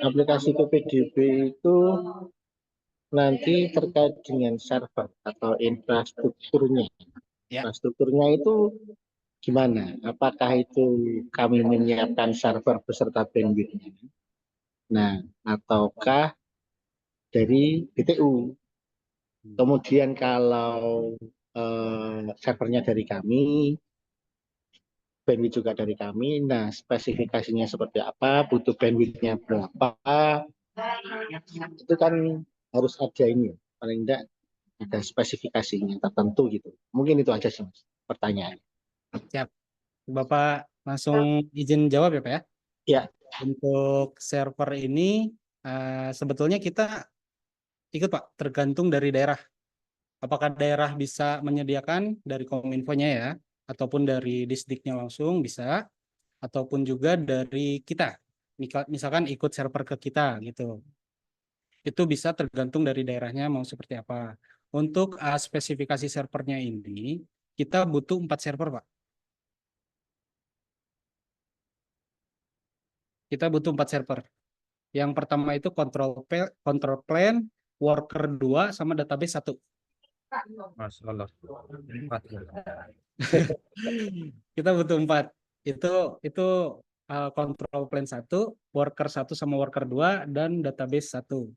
Aplikasi PPDB itu nanti terkait dengan server atau infrastrukturnya. Ya, Infrastrukturnya itu gimana? Apakah itu kami menyiapkan server beserta bandwidth-nya? Nah, ataukah dari BTU? Kemudian kalau servernya dari kami, bandwidth juga dari kami. Nah, spesifikasinya seperti apa, butuh bandwidth-nya berapa, itu kan harus ada ini, paling tidak ada spesifikasinya tertentu gitu. Mungkin itu aja sih Mas, pertanyaan. siap. Bapak langsung izin jawab ya Pak ya. Ya, Untuk server ini sebetulnya kita ikut Pak, tergantung dari daerah. Apakah daerah bisa menyediakan dari Kominfo-nya ya, ataupun dari Disdiknya langsung bisa, ataupun juga dari kita. Misalkan ikut server ke kita gitu. Itu bisa tergantung dari daerahnya mau seperti apa. Untuk spesifikasi servernya ini, kita butuh 4 server Pak. Kita butuh 4 server. Yang pertama itu control plane, worker 2, sama database 1. Mas Allah. Kita butuh 4. Itu control plane 1, worker 1 sama worker 2, dan database 1.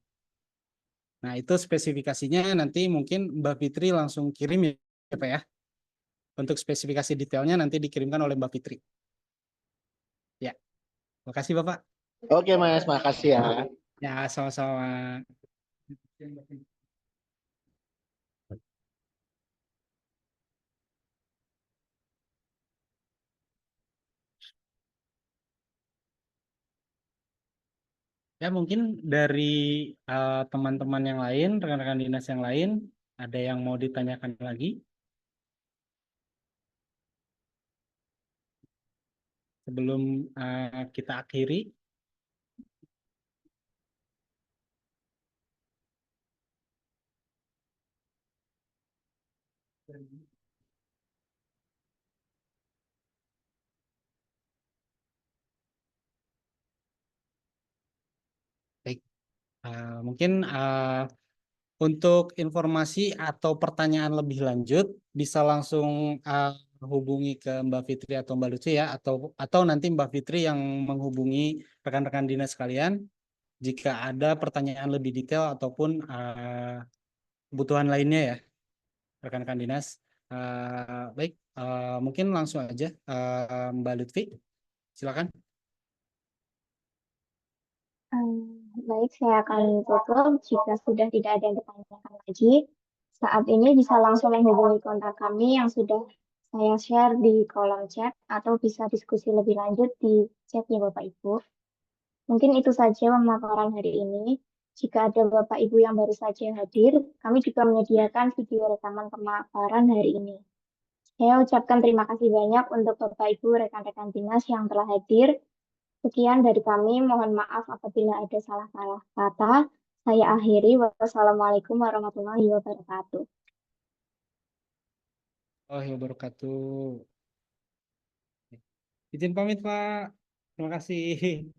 Nah, itu spesifikasinya nanti mungkin Mbak Fitri langsung kirim ya Pak ya. Untuk spesifikasi detailnya nanti dikirimkan oleh Mbak Fitri. Ya, makasih Bapak. oke Mas, makasih ya. Ya, sama-sama. Ya, mungkin dari teman-teman yang lain, rekan-rekan dinas yang lain, ada yang mau ditanyakan lagi? Sebelum kita akhiri. Baik. Mungkin untuk informasi atau pertanyaan lebih lanjut bisa langsung hubungi ke Mbak Fitri atau Mbak Lucy ya, atau nanti Mbak Fitri yang menghubungi rekan-rekan dinas sekalian jika ada pertanyaan lebih detail ataupun kebutuhan lainnya ya, rekan-rekan dinas. Baik, mungkin langsung aja Mbak Lutfi, silakan. Baik, saya akan tutup jika sudah tidak ada yang ditanyakan lagi. Saat ini bisa langsung menghubungi kontak kami yang sudah saya share di kolom chat atau bisa diskusi lebih lanjut di chatnya Bapak Ibu. Mungkin itu saja pemaparan hari ini. Jika ada Bapak Ibu yang baru saja hadir, kami juga menyediakan video rekaman pemaparan hari ini. Saya ucapkan terima kasih banyak untuk Bapak Ibu rekan-rekan dinas yang telah hadir. Sekian dari kami, mohon maaf apabila ada salah-salah kata. Saya akhiri. Wassalamualaikum warahmatullahi wabarakatuh. Warahmatullahi wabarakatuh. Izin pamit Pak. Terima kasih.